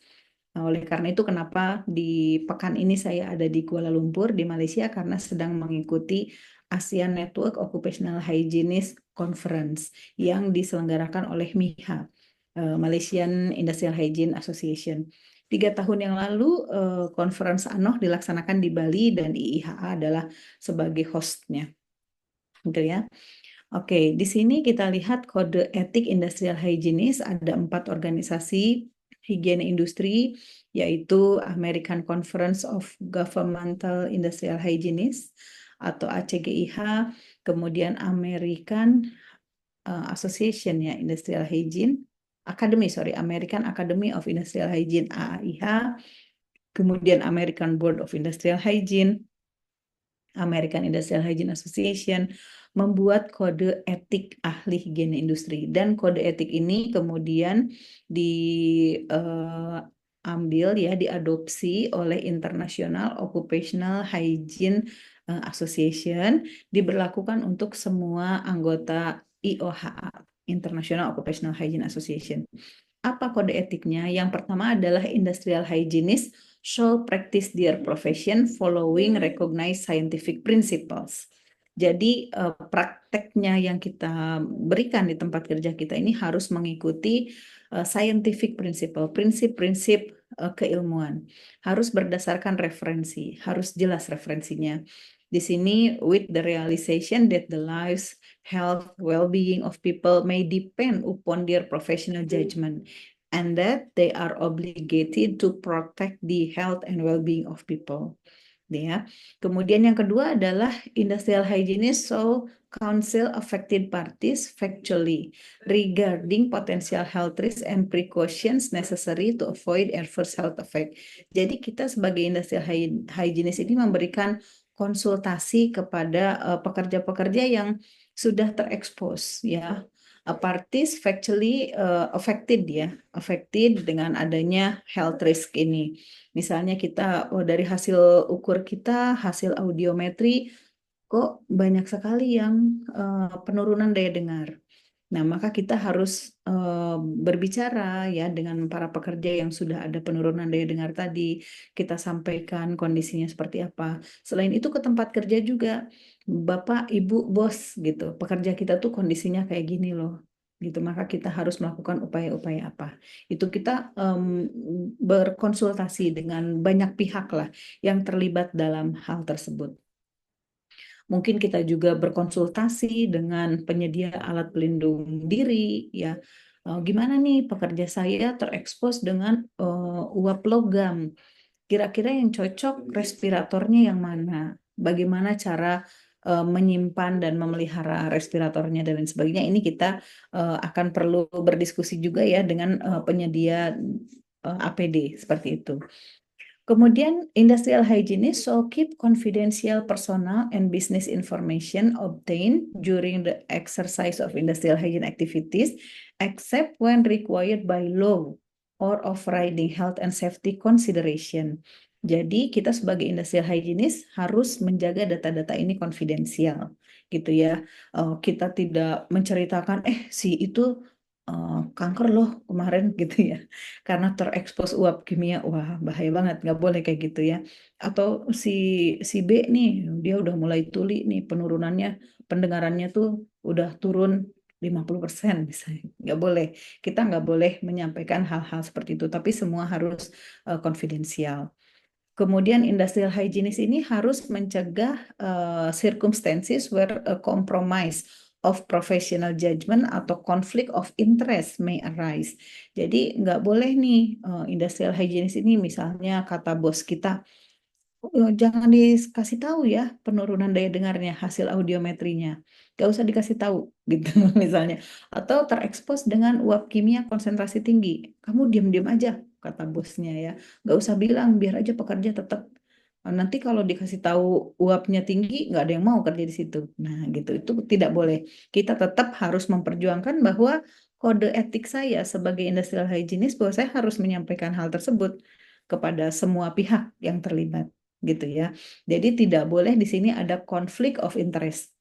Nah, oleh karena itu kenapa di pekan ini saya ada di Kuala Lumpur di Malaysia, karena sedang mengikuti ASEAN Network Occupational Hygienist Conference yang diselenggarakan oleh MIHA, Malaysian Industrial Hygiene Association. 3 tahun yang lalu conference ANOH dilaksanakan di Bali dan IIHA adalah sebagai hostnya. Gitu ya. Oke, di sini kita lihat kode etik industrial hygienist, ada 4 organisasi higiene industri, yaitu American Conference of Governmental Industrial Hygienists atau ACGIH, kemudian American Association ya Industrial Hygiene, American Academy of Industrial Hygiene AAIH, kemudian American Board of Industrial Hygiene, American Industrial Hygiene Association membuat kode etik ahli higiene industri, dan kode etik ini kemudian diambil ya, diadopsi oleh International Occupational Hygiene Association, diberlakukan untuk semua anggota IOHA, International Occupational Hygiene Association. Apa kode etiknya? Yang pertama adalah industrial hygienist shall practice their profession following recognized scientific principles. Jadi prakteknya yang kita berikan di tempat kerja kita ini harus mengikuti scientific principle, prinsip-prinsip keilmuan. Harus berdasarkan referensi, harus jelas referensinya. Di sini, with the realization that the lives, health, well-being of people may depend upon their professional judgment, and that they are obligated to protect the health and well-being of people. Ya. Kemudian yang kedua adalah industrial hygienist shall counsel affected parties factually regarding potential health risks and precautions necessary to avoid adverse health effect. Jadi kita sebagai industrial hygienist ini memberikan konsultasi kepada pekerja-pekerja yang sudah terekspos ya, parties factually affected ya, affected dengan adanya health risk ini. Misalnya kita dari hasil ukur kita, hasil audiometri, kok banyak sekali yang penurunan daya dengar. Nah, maka kita harus berbicara ya dengan para pekerja yang sudah ada penurunan daya dengar tadi, kita sampaikan kondisinya seperti apa. Selain itu ke tempat kerja juga, Bapak, Ibu, bos gitu, pekerja kita tuh kondisinya kayak gini loh. Gitu, maka kita harus melakukan upaya-upaya apa. Itu kita berkonsultasi dengan banyak pihak lah yang terlibat dalam hal tersebut. Mungkin kita juga berkonsultasi dengan penyedia alat pelindung diri, ya. Gimana nih pekerja saya terekspos dengan uap logam? Kira-kira yang cocok respiratornya yang mana? Bagaimana cara menyimpan dan memelihara respiratornya dan lain sebagainya? Ini kita akan perlu berdiskusi juga ya dengan penyedia APD seperti itu. Kemudian, industrial hygienist shall keep confidential personal and business information obtained during the exercise of industrial hygiene activities, except when required by law or overriding health and safety consideration. Jadi, kita sebagai industrial hygienist harus menjaga data-data ini konfidensial, gitu ya. Kita tidak menceritakan, si itu kanker loh kemarin gitu ya, karena terekspos uap kimia. Wah, bahaya banget, nggak boleh kayak gitu ya. Atau si si B nih, dia udah mulai tuli nih, penurunannya, pendengarannya tuh udah turun 50% misalnya. Nggak boleh. Kita nggak boleh menyampaikan hal-hal seperti itu, tapi semua harus konfidensial. Kemudian industrial hygienist ini harus mencegah circumstances where a compromise of professional judgment atau conflict of interest may arise. Jadi nggak boleh nih industrial hygienist ini, misalnya kata bos kita, jangan dikasih tahu ya penurunan daya dengarnya, hasil audiometrinya. Gak usah dikasih tahu gitu misalnya. Atau terekspos dengan uap kimia konsentrasi tinggi. Kamu diam-diam aja, kata bosnya ya. Gak usah bilang, biar aja pekerja tetap. Nanti kalau dikasih tahu uapnya tinggi, nggak ada yang mau kerja di situ. Nah gitu, itu tidak boleh. Kita tetap harus memperjuangkan bahwa kode etik saya sebagai industrial hygienist, bahwa saya harus menyampaikan hal tersebut kepada semua pihak yang terlibat gitu ya. Jadi tidak boleh di sini ada conflict of interest.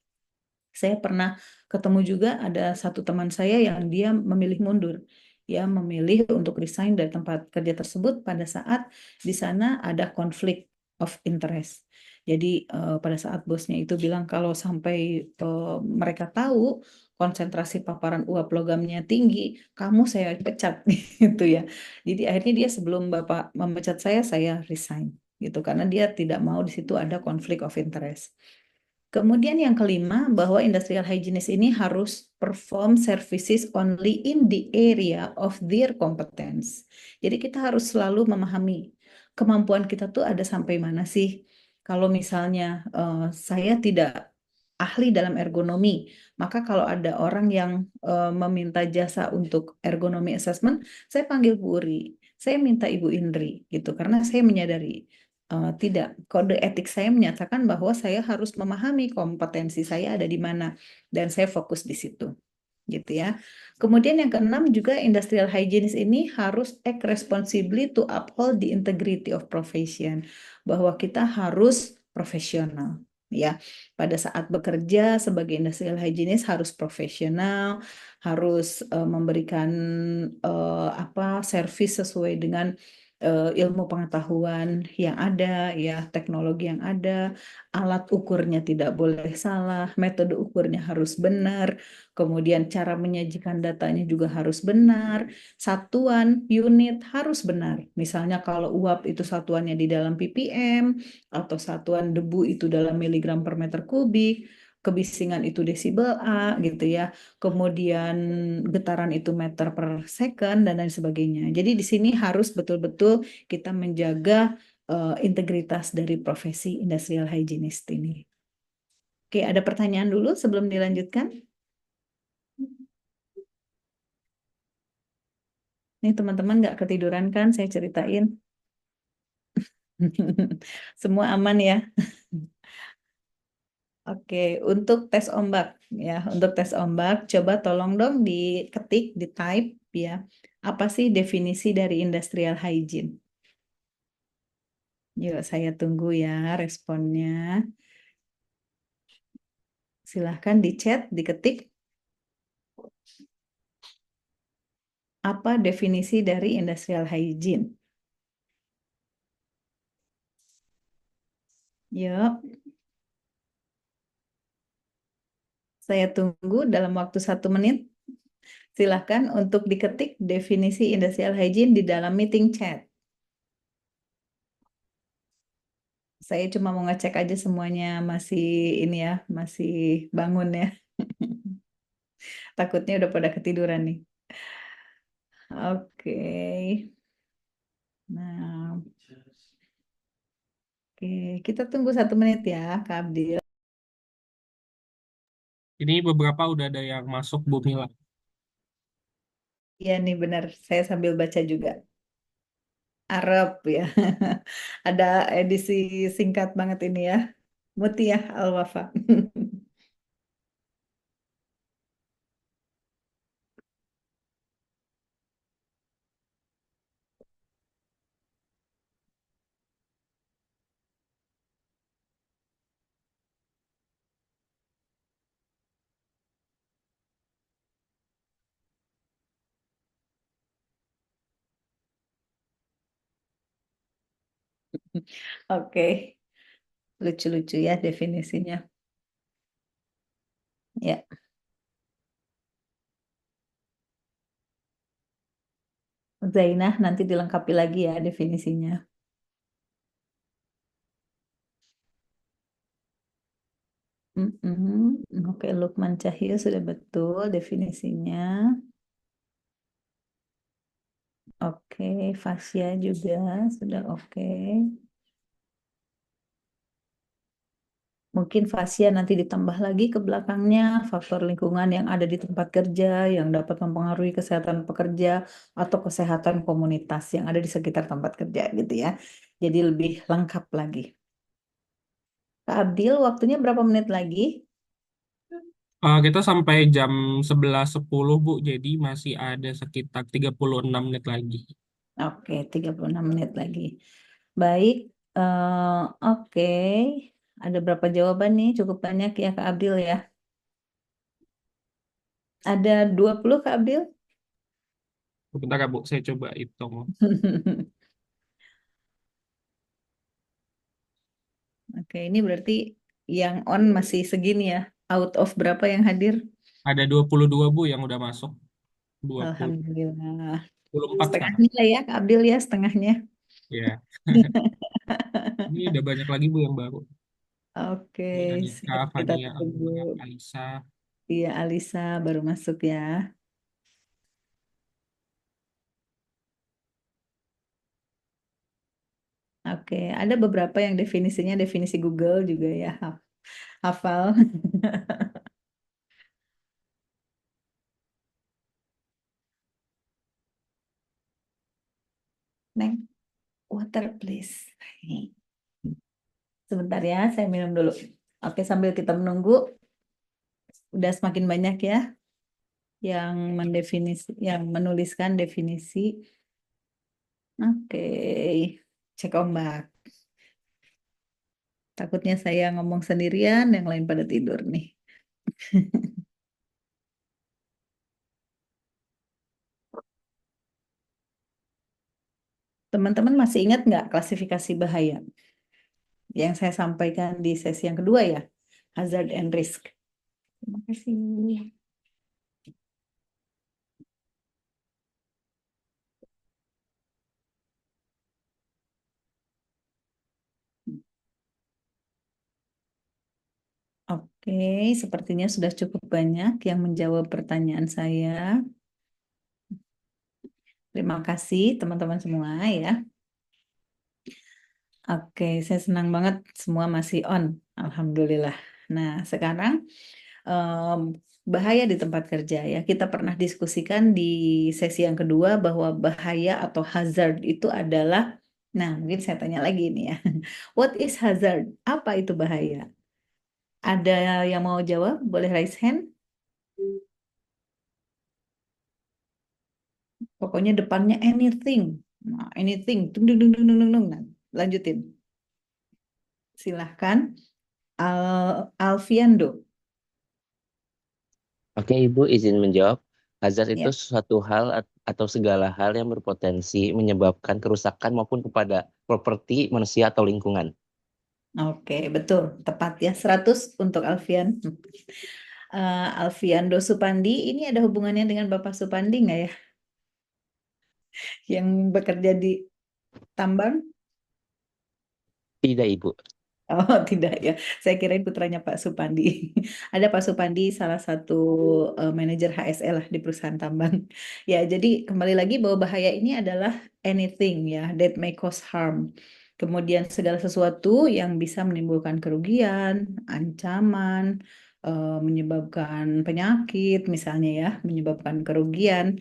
Saya pernah ketemu juga ada satu teman saya yang dia memilih mundur, ya memilih untuk resign dari tempat kerja tersebut pada saat di sana ada konflik of interest. Jadi pada saat bosnya itu bilang kalau sampai mereka tahu konsentrasi paparan uap logamnya tinggi, kamu saya pecat gitu ya. Jadi akhirnya dia sebelum Bapak memecat saya resign gitu karena dia tidak mau di situ ada konflik of interest. Kemudian yang kelima, bahwa industrial hygienist ini harus perform services only in the area of their competence. Jadi kita harus selalu memahami kemampuan kita tuh ada sampai mana sih. Kalau misalnya saya tidak ahli dalam ergonomi, maka kalau ada orang yang meminta jasa untuk ergonomi assessment, saya panggil Bu Uri, saya minta Ibu Indri gitu, karena saya menyadari tidak, kode etik saya menyatakan bahwa saya harus memahami kompetensi saya ada di mana dan saya fokus di situ, gitu ya. Kemudian yang keenam juga industrial hygienist ini harus act responsibly to uphold the integrity of profession, bahwa kita harus profesional. Ya, pada saat bekerja sebagai industrial hygienist harus profesional, harus memberikan servis sesuai dengan ilmu pengetahuan yang ada, ya, teknologi yang ada, alat ukurnya tidak boleh salah, metode ukurnya harus benar, kemudian cara menyajikan datanya juga harus benar, satuan unit harus benar. Misalnya kalau uap itu satuannya di dalam ppm, atau satuan debu itu dalam miligram per meter kubik, kebisingan itu desibel A gitu ya, kemudian getaran itu meter per second dan lain sebagainya. Jadi di sini harus betul-betul kita menjaga integritas dari profesi industrial hygienist ini. Oke, ada pertanyaan dulu sebelum dilanjutkan? Nih teman-teman nggak ketiduran kan saya ceritain? Semua aman ya? Oke, untuk tes ombak ya, untuk tes ombak coba tolong dong diketik, di type ya. Apa sih definisi dari industrial hygiene? Yuk, saya tunggu ya responnya. Silahkan di chat, diketik. Apa definisi dari industrial hygiene? Yuk, saya tunggu dalam waktu 1 menit. Silahkan untuk diketik definisi industrial hygiene di dalam meeting chat. Saya cuma mau ngecek aja semuanya masih ini ya, masih bangun ya. Takutnya udah pada ketiduran nih. Oke. Nah, oke. Kita tunggu 1 menit ya, Kak Abdil. Ini beberapa udah ada yang masuk Bu Mila. Iya nih benar, saya sambil baca juga. Arab ya. Ada edisi singkat banget ini ya. Mutiah Al-Wafa. Oke, lucu-lucu ya definisinya. Ya, Zainah nanti dilengkapi lagi ya definisinya. Oke, Lukman Cahyo sudah betul definisinya. Oke, fasya juga sudah oke. Mungkin fasya nanti ditambah lagi ke belakangnya faktor lingkungan yang ada di tempat kerja yang dapat mempengaruhi kesehatan pekerja atau kesehatan komunitas yang ada di sekitar tempat kerja gitu ya. Jadi lebih lengkap lagi. Kak Abdil, waktunya berapa menit lagi? Kita sampai jam 11.10 Bu, jadi masih ada sekitar 36 menit lagi. Oke, 36 menit lagi. Baik, oke. Ada berapa jawaban nih? Cukup banyak ya Kak Abdil ya. Ada 20 Kak Abdil? Sebentar ya Bu, saya coba hitung. Oke, ini berarti yang on masih segini ya. Out of berapa yang hadir? Ada 22 Bu yang udah masuk. 20, Alhamdulillah. 24 sekarang. Setengahnya lah ya Kak Abdil ya, setengahnya. Ya, ini udah banyak lagi Bu yang baru. Oke, Ini Anita, siap kita Fania, tunggu. Amelia, Alisa. Iya, Alisa baru masuk ya. Oke, ada beberapa yang definisinya definisi Google juga ya. Hafal. Neng, water please. Sebentar ya, saya minum dulu. Oke, sambil kita menunggu, udah semakin banyak ya yang menuliskan definisi. Oke, cek ombak. Takutnya saya ngomong sendirian, yang lain pada tidur nih. Teman-teman masih ingat nggak klasifikasi bahaya yang saya sampaikan di sesi yang kedua ya? Hazard and risk. Terima kasih. Oke, sepertinya sudah cukup banyak yang menjawab pertanyaan saya. Terima kasih teman-teman semua ya. Oke, saya senang banget semua masih on. Alhamdulillah. Nah, sekarang em, bahaya di tempat kerja ya. Kita pernah diskusikan di sesi yang kedua bahwa bahaya atau hazard itu adalah, nah mungkin saya tanya lagi nih ya. What is hazard? Apa itu bahaya? Ada yang mau jawab? Boleh raise hand? Pokoknya depannya anything. Nah, anything. Dung, dung, dung, dung, dung, dung, dung. Nah, lanjutin. Silahkan. Alfiando. Oke, Ibu izin menjawab. Hazard itu Ya, suatu hal atau segala hal yang berpotensi menyebabkan kerusakan maupun kepada properti manusia atau lingkungan. oke, betul, tepat ya. 100 untuk Alfian. Alfian Do Supandi, ini ada hubungannya dengan Bapak Supandi nggak ya? Yang bekerja di tambang? Tidak, Ibu. Oh, tidak ya. Saya kirain putranya Pak Supandi. Ada Pak Supandi, salah satu manajer HSE lah di perusahaan tambang. Ya, jadi kembali lagi bahwa bahaya ini adalah anything ya that may cause harm. Kemudian segala sesuatu yang bisa menimbulkan kerugian, ancaman, menyebabkan penyakit misalnya ya, menyebabkan kerugian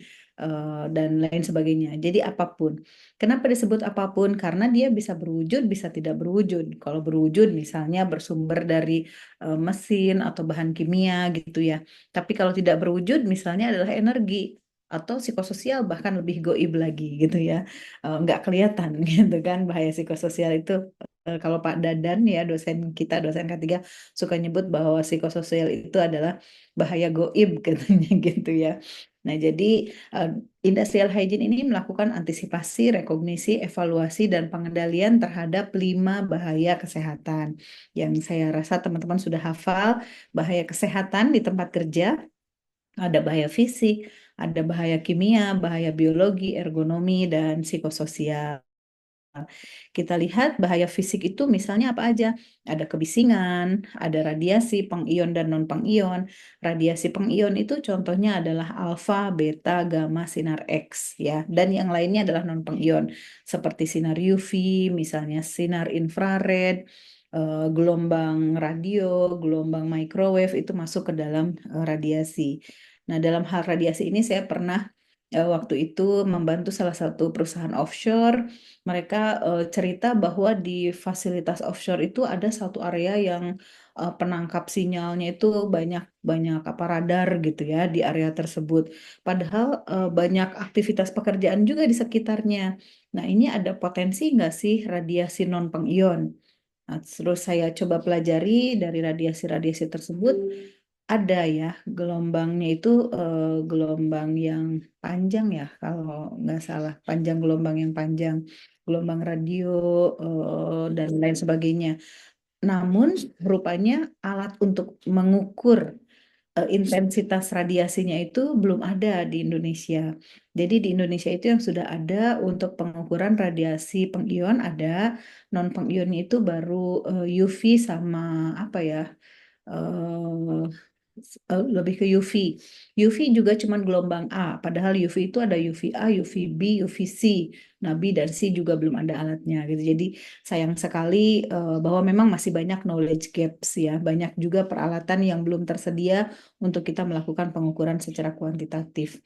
dan lain sebagainya. Jadi apapun. Kenapa disebut apapun? Karena dia bisa berwujud, bisa tidak berwujud. Kalau berwujud misalnya bersumber dari mesin atau bahan kimia gitu ya. Tapi kalau tidak berwujud misalnya adalah energi atau psikososial bahkan lebih goib lagi gitu ya. Nggak kelihatan gitu kan bahaya psikososial itu. Kalau Pak Dadan ya dosen kita, dosen K3 suka nyebut bahwa psikososial itu adalah bahaya goib katanya gitu ya. Nah, jadi eh, industrial hygiene ini melakukan antisipasi, rekognisi, evaluasi, dan pengendalian terhadap 5 bahaya kesehatan. Yang saya rasa teman-teman sudah hafal, bahaya kesehatan di tempat kerja, ada bahaya fisik, ada bahaya kimia, bahaya biologi, ergonomi, dan psikososial. Kita lihat bahaya fisik itu misalnya apa aja? Ada kebisingan, ada radiasi pengion dan non-pengion. Radiasi pengion itu contohnya adalah alfa, beta, gamma, sinar X ya. Dan yang lainnya adalah non-pengion seperti sinar UV, misalnya sinar infrared, gelombang radio, gelombang microwave itu masuk ke dalam radiasi. Nah, dalam hal radiasi ini saya pernah waktu itu membantu salah satu perusahaan offshore. Mereka cerita bahwa di fasilitas offshore itu ada satu area yang penangkap sinyalnya itu banyak banyak apa radar gitu ya di area tersebut. Padahal banyak aktivitas pekerjaan juga di sekitarnya. Nah, ini ada potensi nggak sih radiasi non pengion? Nah, terus saya coba pelajari dari radiasi-radiasi tersebut ada ya gelombangnya itu gelombang yang panjang ya kalau nggak salah panjang gelombang yang panjang gelombang radio dan lain sebagainya. Namun rupanya alat untuk mengukur intensitas radiasinya itu belum ada di Indonesia. Jadi di Indonesia itu yang sudah ada untuk pengukuran radiasi pengion ada, non pengionnya itu baru UV sama apa ya? eh, Lebih ke UV. UV juga cuman gelombang A, padahal UV itu ada UVA, UVB, UVC. Nah, B dan C juga belum ada alatnya gitu. Jadi sayang sekali bahwa memang masih banyak knowledge gaps ya. Banyak juga peralatan yang belum tersedia untuk kita melakukan pengukuran secara kuantitatif.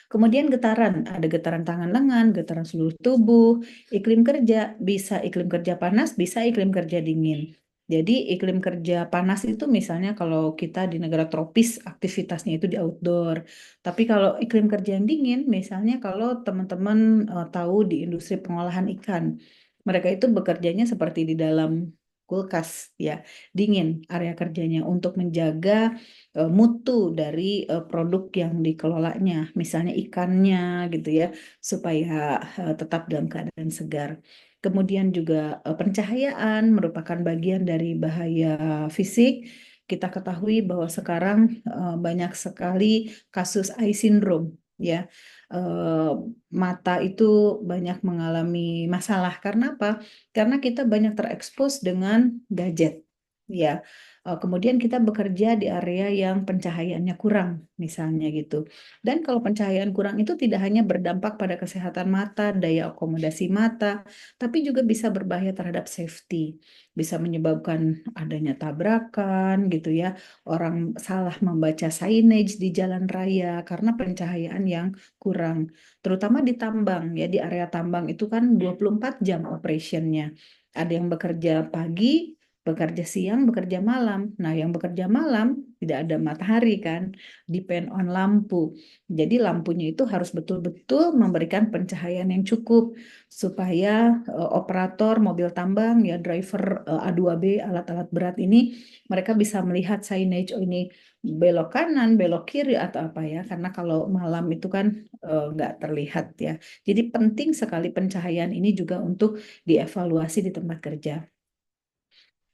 Kemudian getaran, ada getaran tangan lengan, getaran seluruh tubuh, iklim kerja, bisa iklim kerja panas, bisa iklim kerja dingin. Jadi iklim kerja panas itu misalnya kalau kita di negara tropis aktivitasnya itu di outdoor. Tapi kalau iklim kerja yang dingin, misalnya kalau teman-teman tahu di industri pengolahan ikan, mereka itu bekerjanya seperti di dalam kulkas ya, dingin area kerjanya untuk menjaga mutu dari produk yang dikelolanya, misalnya ikannya gitu ya, supaya tetap dalam keadaan segar. Kemudian juga pencahayaan merupakan bagian dari bahaya fisik. Kita ketahui bahwa sekarang banyak sekali kasus eye syndrome ya. Eh, Mata itu banyak mengalami masalah karena apa? Karena kita banyak terekspos dengan gadget. Ya, kemudian kita bekerja di area yang pencahayaannya kurang, misalnya gitu. Dan kalau pencahayaan kurang itu tidak hanya berdampak pada kesehatan mata, daya akomodasi mata, tapi juga bisa berbahaya terhadap safety. Bisa menyebabkan adanya tabrakan gitu ya. Orang salah membaca signage di jalan raya karena pencahayaan yang kurang. Terutama di tambang ya, di area tambang itu kan 24 jam operationnya. Ada yang bekerja pagi, bekerja siang, bekerja malam. Nah, yang bekerja malam tidak ada matahari kan, depend on lampu. Jadi lampunya itu harus betul-betul memberikan pencahayaan yang cukup supaya operator mobil tambang ya driver A2B alat-alat berat ini mereka bisa melihat signage, oh ini belok kanan, belok kiri atau apa ya, karena kalau malam itu kan nggak terlihat ya. Jadi penting sekali pencahayaan ini juga untuk dievaluasi di tempat kerja.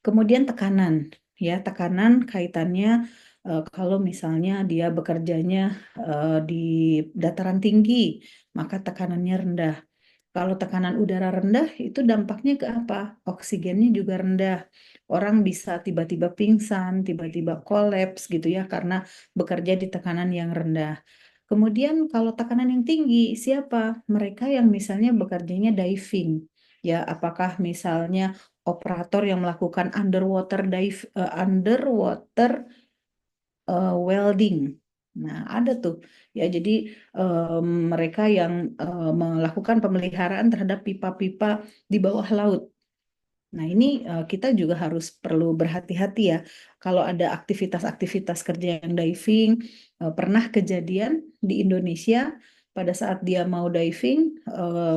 Kemudian tekanan, ya tekanan kaitannya kalau misalnya dia bekerjanya di dataran tinggi, maka tekanannya rendah. Kalau tekanan udara rendah itu dampaknya ke apa? Oksigennya juga rendah. Orang bisa tiba-tiba pingsan, tiba-tiba kolaps gitu ya karena bekerja di tekanan yang rendah. Kemudian kalau tekanan yang tinggi, siapa? Mereka yang misalnya bekerjanya diving. Ya, apakah misalnya operator yang melakukan underwater welding. Nah, ada tuh. Ya, jadi mereka yang melakukan pemeliharaan terhadap pipa-pipa di bawah laut. Nah, ini kita juga harus perlu berhati-hati ya. Kalau ada aktivitas-aktivitas kerja yang diving, pernah kejadian di Indonesia pada saat dia mau diving,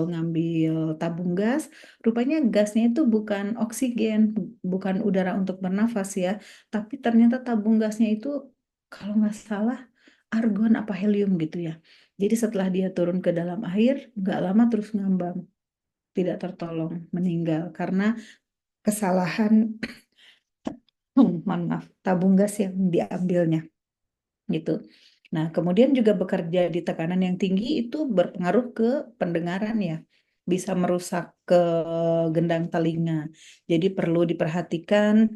ngambil tabung gas, rupanya gasnya itu bukan oksigen, bukan udara untuk bernafas ya, tapi ternyata tabung gasnya itu kalau nggak salah argon apa helium gitu ya. Jadi setelah dia turun ke dalam air, nggak lama terus ngambang, tidak tertolong, meninggal karena kesalahan mohon maaf, tabung gas yang diambilnya gitu. Nah, kemudian juga bekerja di tekanan yang tinggi itu berpengaruh ke pendengaran ya. Bisa merusak ke gendang telinga. Jadi perlu diperhatikan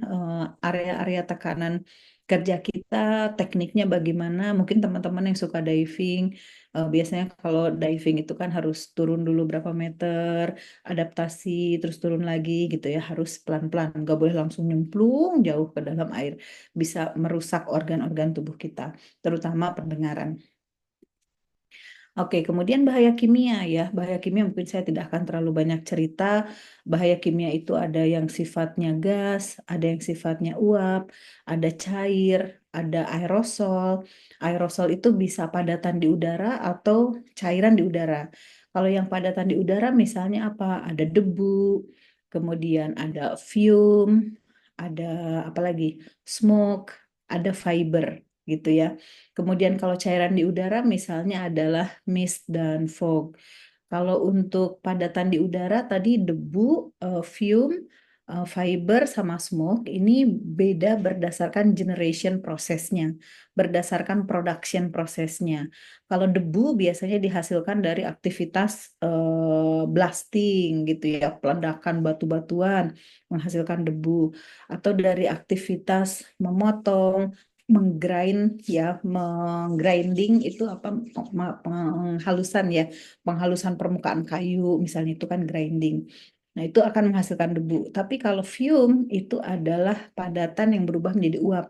area-area tekanan kerja kita, tekniknya bagaimana. Mungkin teman-teman yang suka diving, biasanya kalau diving itu kan harus turun dulu berapa meter, adaptasi, terus turun lagi gitu ya. Harus pelan-pelan, nggak boleh langsung nyemplung jauh ke dalam air. Bisa merusak organ-organ tubuh kita terutama pendengaran. Oke, kemudian bahaya kimia ya. Bahaya kimia mungkin saya tidak akan terlalu banyak cerita. Bahaya kimia itu ada yang sifatnya gas, ada yang sifatnya uap, ada cair, ada aerosol. Aerosol itu bisa padatan di udara atau cairan di udara. Kalau yang padatan di udara misalnya apa? Ada debu, kemudian ada fume, ada apa lagi? Smoke, ada fiber gitu ya. Kemudian kalau cairan di udara misalnya adalah mist dan fog. Kalau untuk padatan di udara tadi debu, fume, fiber sama smoke ini beda berdasarkan generation prosesnya, berdasarkan production prosesnya. Kalau debu biasanya dihasilkan dari aktivitas blasting gitu ya, peledakan batu-batuan menghasilkan debu atau dari aktivitas memotong menggrinding itu apa penghalusan ya, penghalusan permukaan kayu misalnya itu kan grinding. Nah, itu akan menghasilkan debu. Tapi kalau fume itu adalah padatan yang berubah menjadi uap.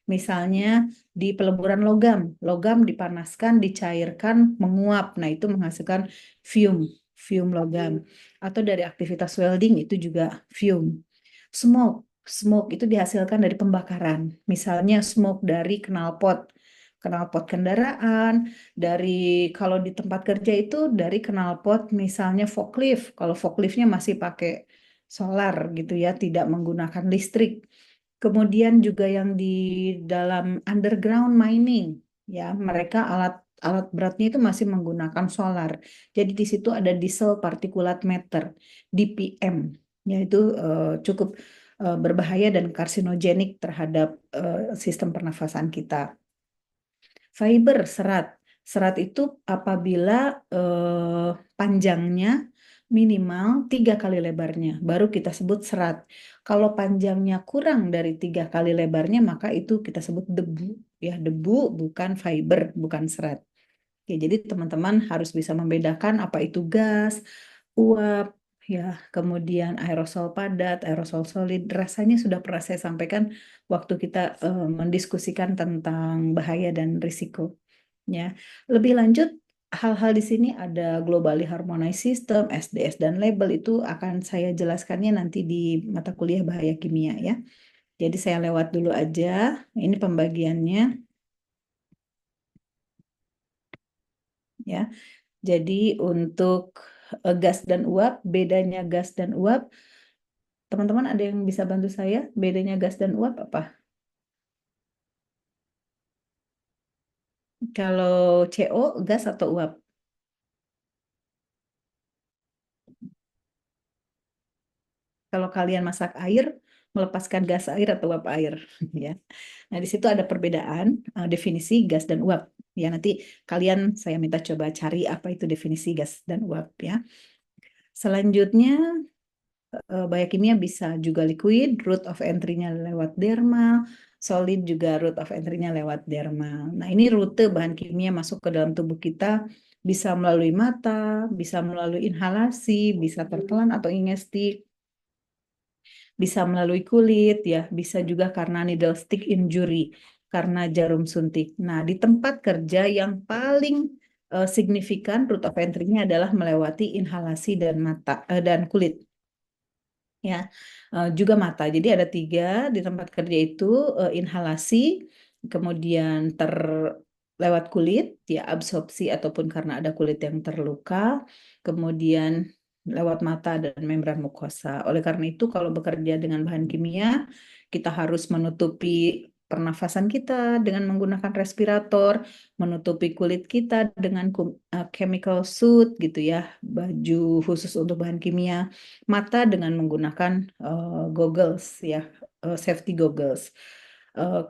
Misalnya di peleburan logam, logam dipanaskan, dicairkan, menguap. Nah, itu menghasilkan fume, fume logam. Atau dari aktivitas welding itu juga fume. Smoke, smoke itu dihasilkan dari pembakaran. Misalnya smoke dari knalpot kendaraan, dari kalau di tempat kerja itu dari knalpot misalnya forklift. Kalau forkliftnya masih pakai solar gitu ya, tidak menggunakan listrik. Kemudian juga yang di dalam underground mining, ya mereka alat beratnya itu masih menggunakan solar. Jadi di situ ada diesel particulate matter, DPM, yaitu cukup berbahaya dan karsinogenik terhadap sistem pernafasan kita. Fiber serat. Serat itu apabila panjangnya minimal 3 kali lebarnya, baru kita sebut serat. Kalau panjangnya kurang dari 3 kali lebarnya, maka itu kita sebut debu. Ya, debu bukan fiber, bukan serat. Oke, jadi teman-teman harus bisa membedakan apa itu gas, uap, ya, kemudian aerosol padat, aerosol solid. Rasanya sudah pernah saya sampaikan waktu kita mendiskusikan tentang bahaya dan risiko. Ya, lebih lanjut hal-hal di sini ada globally harmonized system, SDS dan label itu akan saya jelaskannya nanti di mata kuliah bahaya kimia ya. Jadi saya lewat dulu aja. Ini pembagiannya ya. Jadi untuk gas dan uap, bedanya gas dan uap, teman-teman ada yang bisa bantu saya? Bedanya gas dan uap apa? Kalau CO, gas atau uap? Kalau kalian masak air, melepaskan gas air atau uap air, ya. Nah, di situ ada perbedaan definisi gas dan uap. Ya, nanti kalian saya minta coba cari apa itu definisi gas dan uap, ya. Selanjutnya, bahaya kimia bisa juga liquid, route of entry-nya lewat dermal, solid juga route of entry-nya lewat dermal. Nah, ini rute bahan kimia masuk ke dalam tubuh kita bisa melalui mata, bisa melalui inhalasi, bisa tertelan atau ingesti, bisa melalui kulit, ya, bisa juga karena needle stick injury, karena jarum suntik. Nah, di tempat kerja yang paling signifikan route of entry-nya adalah melewati inhalasi dan mata dan kulit. Ya, juga mata. Jadi ada 3 di tempat kerja itu, inhalasi, kemudian lewat kulit, ya absorpsi ataupun karena ada kulit yang terluka, kemudian lewat mata dan membran mukosa. Oleh karena itu, kalau bekerja dengan bahan kimia, kita harus menutupi pernafasan kita dengan menggunakan respirator, menutupi kulit kita dengan chemical suit gitu ya, baju khusus untuk bahan kimia, mata dengan menggunakan goggles ya, safety goggles.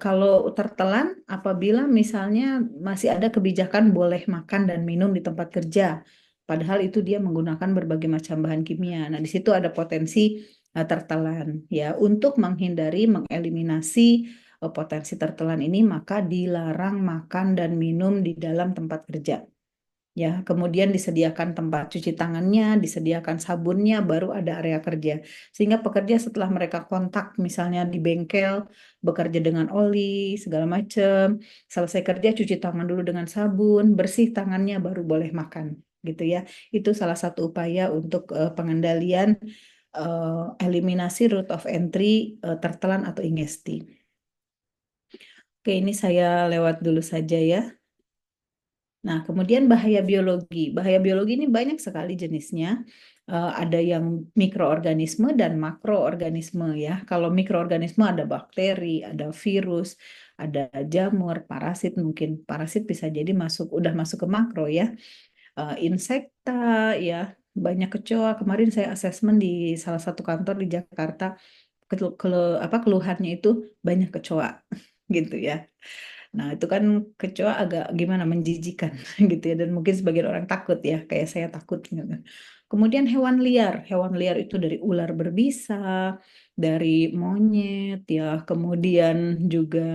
Kalau tertelan, apabila misalnya masih ada kebijakan boleh makan dan minum di tempat kerja, padahal itu dia menggunakan berbagai macam bahan kimia. Nah, di situ ada potensi tertelan ya. Untuk menghindari, mengeliminasi potensi tertelan ini, maka dilarang makan dan minum di dalam tempat kerja. Ya, kemudian disediakan tempat cuci tangannya, disediakan sabunnya, baru ada area kerja. Sehingga pekerja setelah mereka kontak, misalnya di bengkel, bekerja dengan oli, segala macam, selesai kerja cuci tangan dulu dengan sabun, bersih tangannya, baru boleh makan, gitu ya. Itu salah satu upaya untuk pengendalian eliminasi route of entry tertelan atau ingesti. Oke, ini saya lewat dulu saja ya. Nah, kemudian bahaya biologi. Bahaya biologi ini banyak sekali jenisnya. Ada yang mikroorganisme dan makroorganisme ya. Kalau mikroorganisme ada bakteri, ada virus, ada jamur, parasit, mungkin parasit bisa jadi udah masuk ke makro ya. Insekta ya, banyak kecoa. Kemarin saya asesmen di salah satu kantor di Jakarta, keluhannya itu banyak kecoa gitu ya. Nah, itu kan kecoa agak gimana menjijikan gitu ya, dan mungkin sebagian orang takut ya, kayak saya takut gitu. Kemudian hewan liar itu dari ular berbisa, dari monyet ya, kemudian juga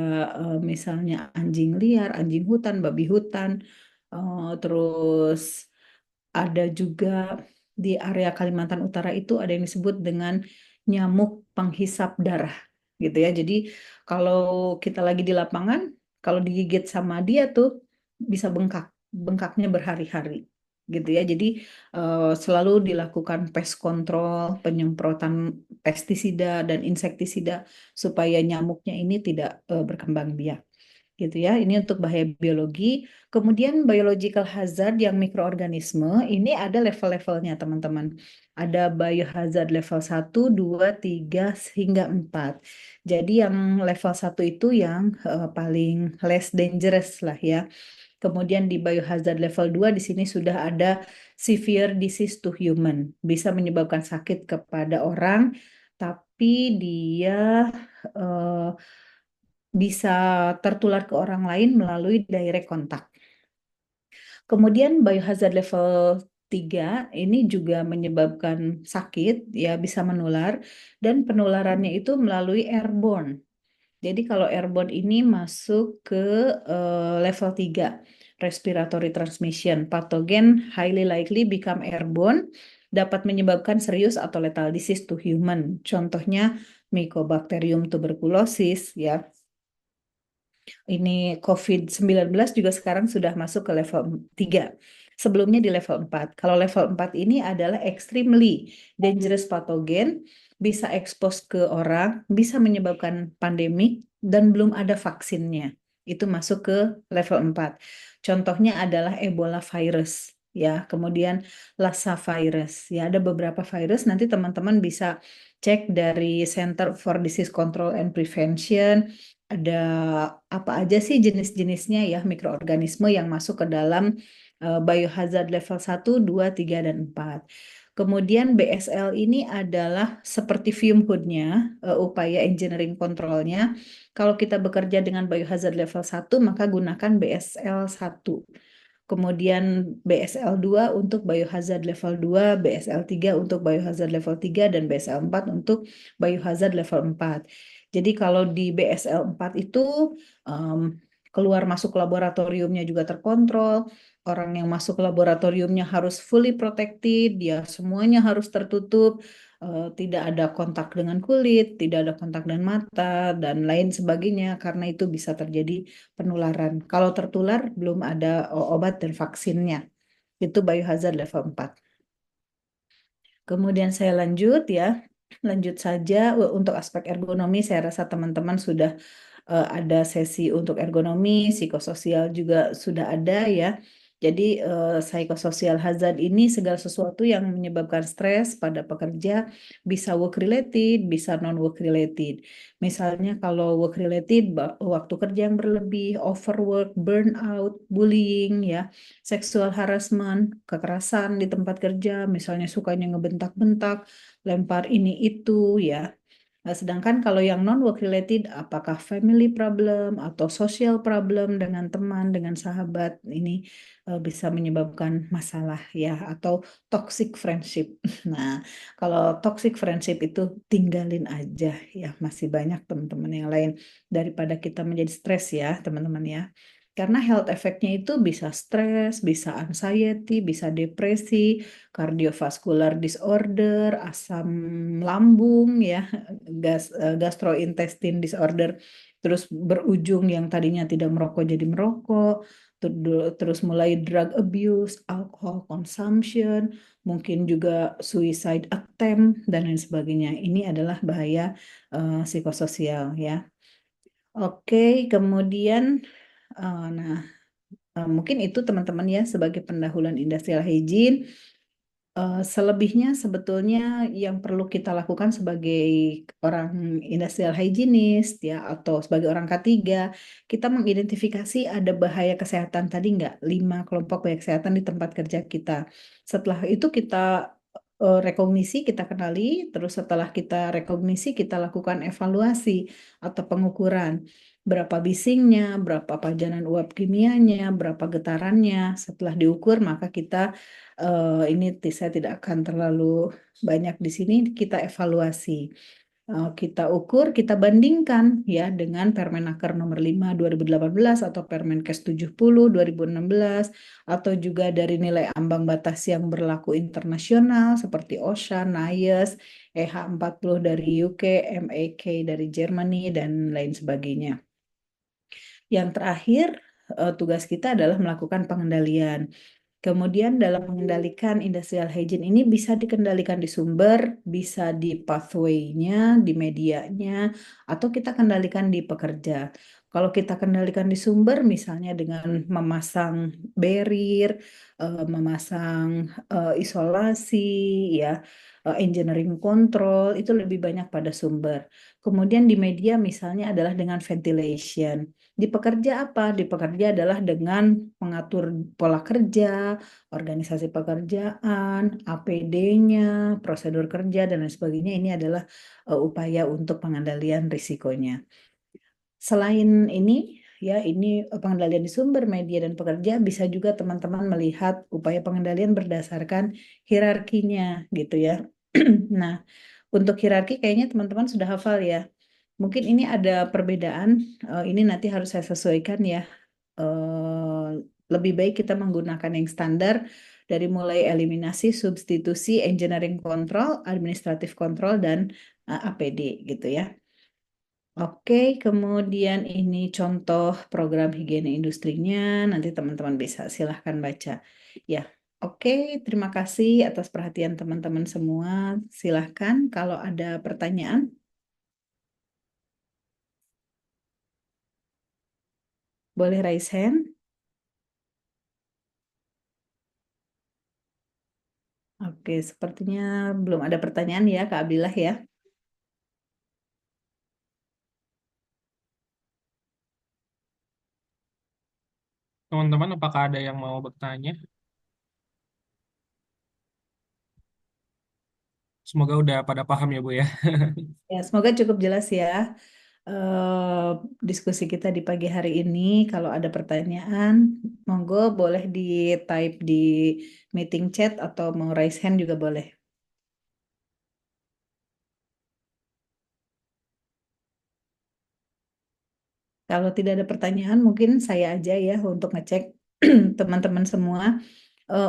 misalnya anjing liar, anjing hutan, babi hutan, terus ada juga di area Kalimantan Utara itu ada yang disebut dengan nyamuk penghisap darah gitu ya. Jadi kalau kita lagi di lapangan, kalau digigit sama dia tuh bisa bengkaknya berhari-hari gitu ya. Jadi selalu dilakukan pest control, penyemprotan pestisida dan insektisida supaya nyamuknya ini tidak berkembang biak gitu ya. Ini untuk bahaya biologi. Kemudian biological hazard yang mikroorganisme, ini ada level-levelnya teman-teman. Ada biohazard level 1, 2, 3, hingga 4. Jadi yang level 1 itu yang paling less dangerous lah ya. Kemudian di biohazard level 2 di sini sudah ada severe disease to human. Bisa menyebabkan sakit kepada orang, tapi dia eh, bisa tertular ke orang lain melalui direct contact. Kemudian biohazard level 3 ini juga menyebabkan sakit, ya bisa menular, dan penularannya itu melalui airborne. Jadi kalau airborne ini masuk ke level 3, respiratory transmission, pathogen highly likely become airborne, dapat menyebabkan serius atau lethal disease to human. Contohnya Mycobacterium tuberculosis ya. Ini COVID-19 juga sekarang sudah masuk ke level 3. Sebelumnya di level 4. Kalau level 4 ini adalah extremely dangerous pathogen, bisa expose ke orang, bisa menyebabkan pandemik, dan belum ada vaksinnya. Itu masuk ke level 4. Contohnya adalah Ebola virus, ya. Kemudian Lassa virus, ya. Ada beberapa virus, nanti teman-teman bisa cek dari Center for Disease Control and Prevention, ada apa aja sih jenis-jenisnya ya mikroorganisme yang masuk ke dalam biohazard level 1, 2, 3, dan 4. Kemudian BSL ini adalah seperti fume hood-nya, upaya engineering control-nya. Kalau kita bekerja dengan biohazard level 1, maka gunakan BSL 1. Kemudian BSL 2 untuk biohazard level 2, BSL 3 untuk biohazard level 3, dan BSL 4 untuk biohazard level 4. Jadi kalau di BSL 4 itu em, keluar masuk laboratoriumnya juga terkontrol, orang yang masuk laboratoriumnya harus fully protected, dia semuanya harus tertutup, tidak ada kontak dengan kulit, tidak ada kontak dengan mata, dan lain sebagainya, karena itu bisa terjadi penularan. Kalau tertular, belum ada obat dan vaksinnya. Itu biohazard level 4. Kemudian saya lanjut ya. Lanjut saja untuk aspek ergonomi, saya rasa teman-teman sudah ada sesi untuk ergonomi, psikososial juga sudah ada ya. Jadi psikososial hazard ini segala sesuatu yang menyebabkan stres pada pekerja, bisa work related, bisa non work related. Misalnya kalau work related, waktu kerja yang berlebih, overwork, burnout, bullying ya, sexual harassment, kekerasan di tempat kerja, misalnya sukanya ngebentak-bentak, lempar ini itu ya. Sedangkan kalau yang non-work related, apakah family problem atau social problem dengan teman, dengan sahabat, ini bisa menyebabkan masalah ya, atau toxic friendship. Nah, kalau toxic friendship itu tinggalin aja ya, masih banyak teman-teman yang lain daripada kita menjadi stres ya, teman-teman ya. Karena health effect-nya itu bisa stres, bisa anxiety, bisa depresi, cardiovascular disorder, asam lambung ya, gastrointestinal disorder, terus berujung yang tadinya tidak merokok jadi merokok, terus mulai drug abuse, alcohol consumption, mungkin juga suicide attempt dan lain sebagainya. Ini adalah bahaya psikososial ya. Oke, kemudian nah mungkin itu teman-teman ya sebagai pendahuluan industrial hygiene. Selebihnya sebetulnya yang perlu kita lakukan sebagai orang industrial hygienist ya atau sebagai orang K3, kita mengidentifikasi ada bahaya kesehatan tadi nggak? 5 kelompok bahaya kesehatan di tempat kerja kita. Setelah itu kita rekognisi, kita kenali, terus setelah kita rekognisi, kita lakukan evaluasi atau pengukuran. Berapa bisingnya, berapa pajanan uap kimianya, berapa getarannya. Setelah diukur, maka kita ini saya tidak akan terlalu banyak di sini, kita evaluasi. Kita ukur, kita bandingkan ya dengan Permenaker nomor 5 2018 atau Permenkes 70 2016 atau juga dari nilai ambang batas yang berlaku internasional seperti OSHA, NIOSH, EH40 dari UK, MAK dari Germany dan lain sebagainya. Yang terakhir, tugas kita adalah melakukan pengendalian. Kemudian dalam mengendalikan industrial hygiene ini bisa dikendalikan di sumber, bisa di pathway-nya, di medianya, atau kita kendalikan di pekerja. Kalau kita kendalikan di sumber, misalnya dengan memasang barrier, memasang isolasi, ya, engineering control, itu lebih banyak pada sumber. Kemudian di media misalnya adalah dengan ventilation. Di pekerja apa? Di pekerja adalah dengan mengatur pola kerja, organisasi pekerjaan, APD-nya, prosedur kerja, dan lain sebagainya. Ini adalah upaya untuk pengendalian risikonya. Selain ini, ya ini pengendalian di sumber, media, dan pekerja, bisa juga teman-teman melihat upaya pengendalian berdasarkan hierarkinya gitu ya. Nah, untuk hierarki kayaknya teman-teman sudah hafal ya. Mungkin ini ada perbedaan, ini nanti harus saya sesuaikan ya. Lebih baik kita menggunakan yang standar dari mulai eliminasi, substitusi, engineering control, administrative control, dan APD gitu ya. Oke, kemudian ini contoh program higiene industrinya. Nanti teman-teman bisa silahkan baca. Ya, oke. Terima kasih atas perhatian teman-teman semua. Silahkan kalau ada pertanyaan. Boleh raise hand. Oke, sepertinya belum ada pertanyaan ya, Kak Abdillah ya. Teman-teman, apakah ada yang mau bertanya? Semoga udah pada paham ya, Bu ya. Ya, semoga cukup jelas ya eh, diskusi kita di pagi hari ini. Kalau ada pertanyaan, monggo boleh di-type di meeting chat atau mau raise hand juga boleh. Kalau tidak ada pertanyaan, mungkin saya aja ya untuk ngecek teman-teman semua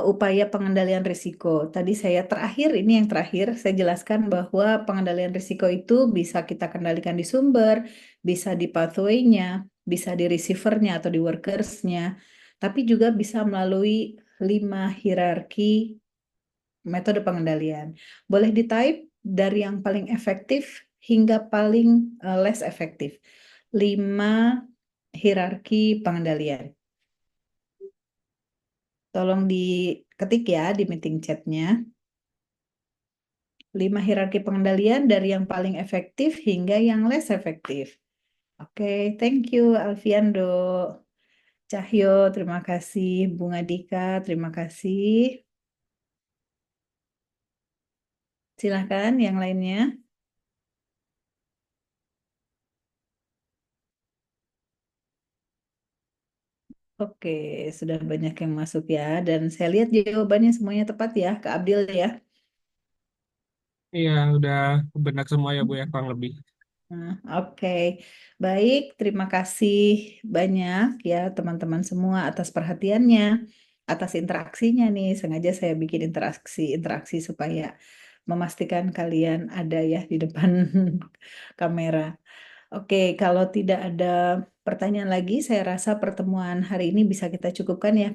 upaya pengendalian risiko. Tadi saya terakhir, ini yang terakhir, saya jelaskan bahwa pengendalian risiko itu bisa kita kendalikan di sumber, bisa di pathway-nya, bisa di receiver-nya atau di workers-nya, tapi juga bisa melalui 5 hierarki metode pengendalian. Boleh di-type dari yang paling efektif hingga paling less efektif. 5 hierarki pengendalian. Tolong diketik ya di meeting chat-nya. 5 hierarki pengendalian dari yang paling efektif hingga yang less efektif. Oke, thank you Alfiando. Cahyo, terima kasih. Bunga Dika, terima kasih. Silahkan yang lainnya. Oke, sudah banyak yang masuk ya. Dan saya lihat jawabannya semuanya tepat ya, Kak Abdil ya. Iya, udah benar semua ya, Bu ya, kurang lebih. Nah, oke, baik. Terima kasih banyak ya teman-teman semua atas perhatiannya, atas interaksinya nih. Sengaja saya bikin interaksi supaya memastikan kalian ada ya di depan kamera. Oke, kalau tidak ada pertanyaan lagi, saya rasa pertemuan hari ini bisa kita cukupkan ya, Kak.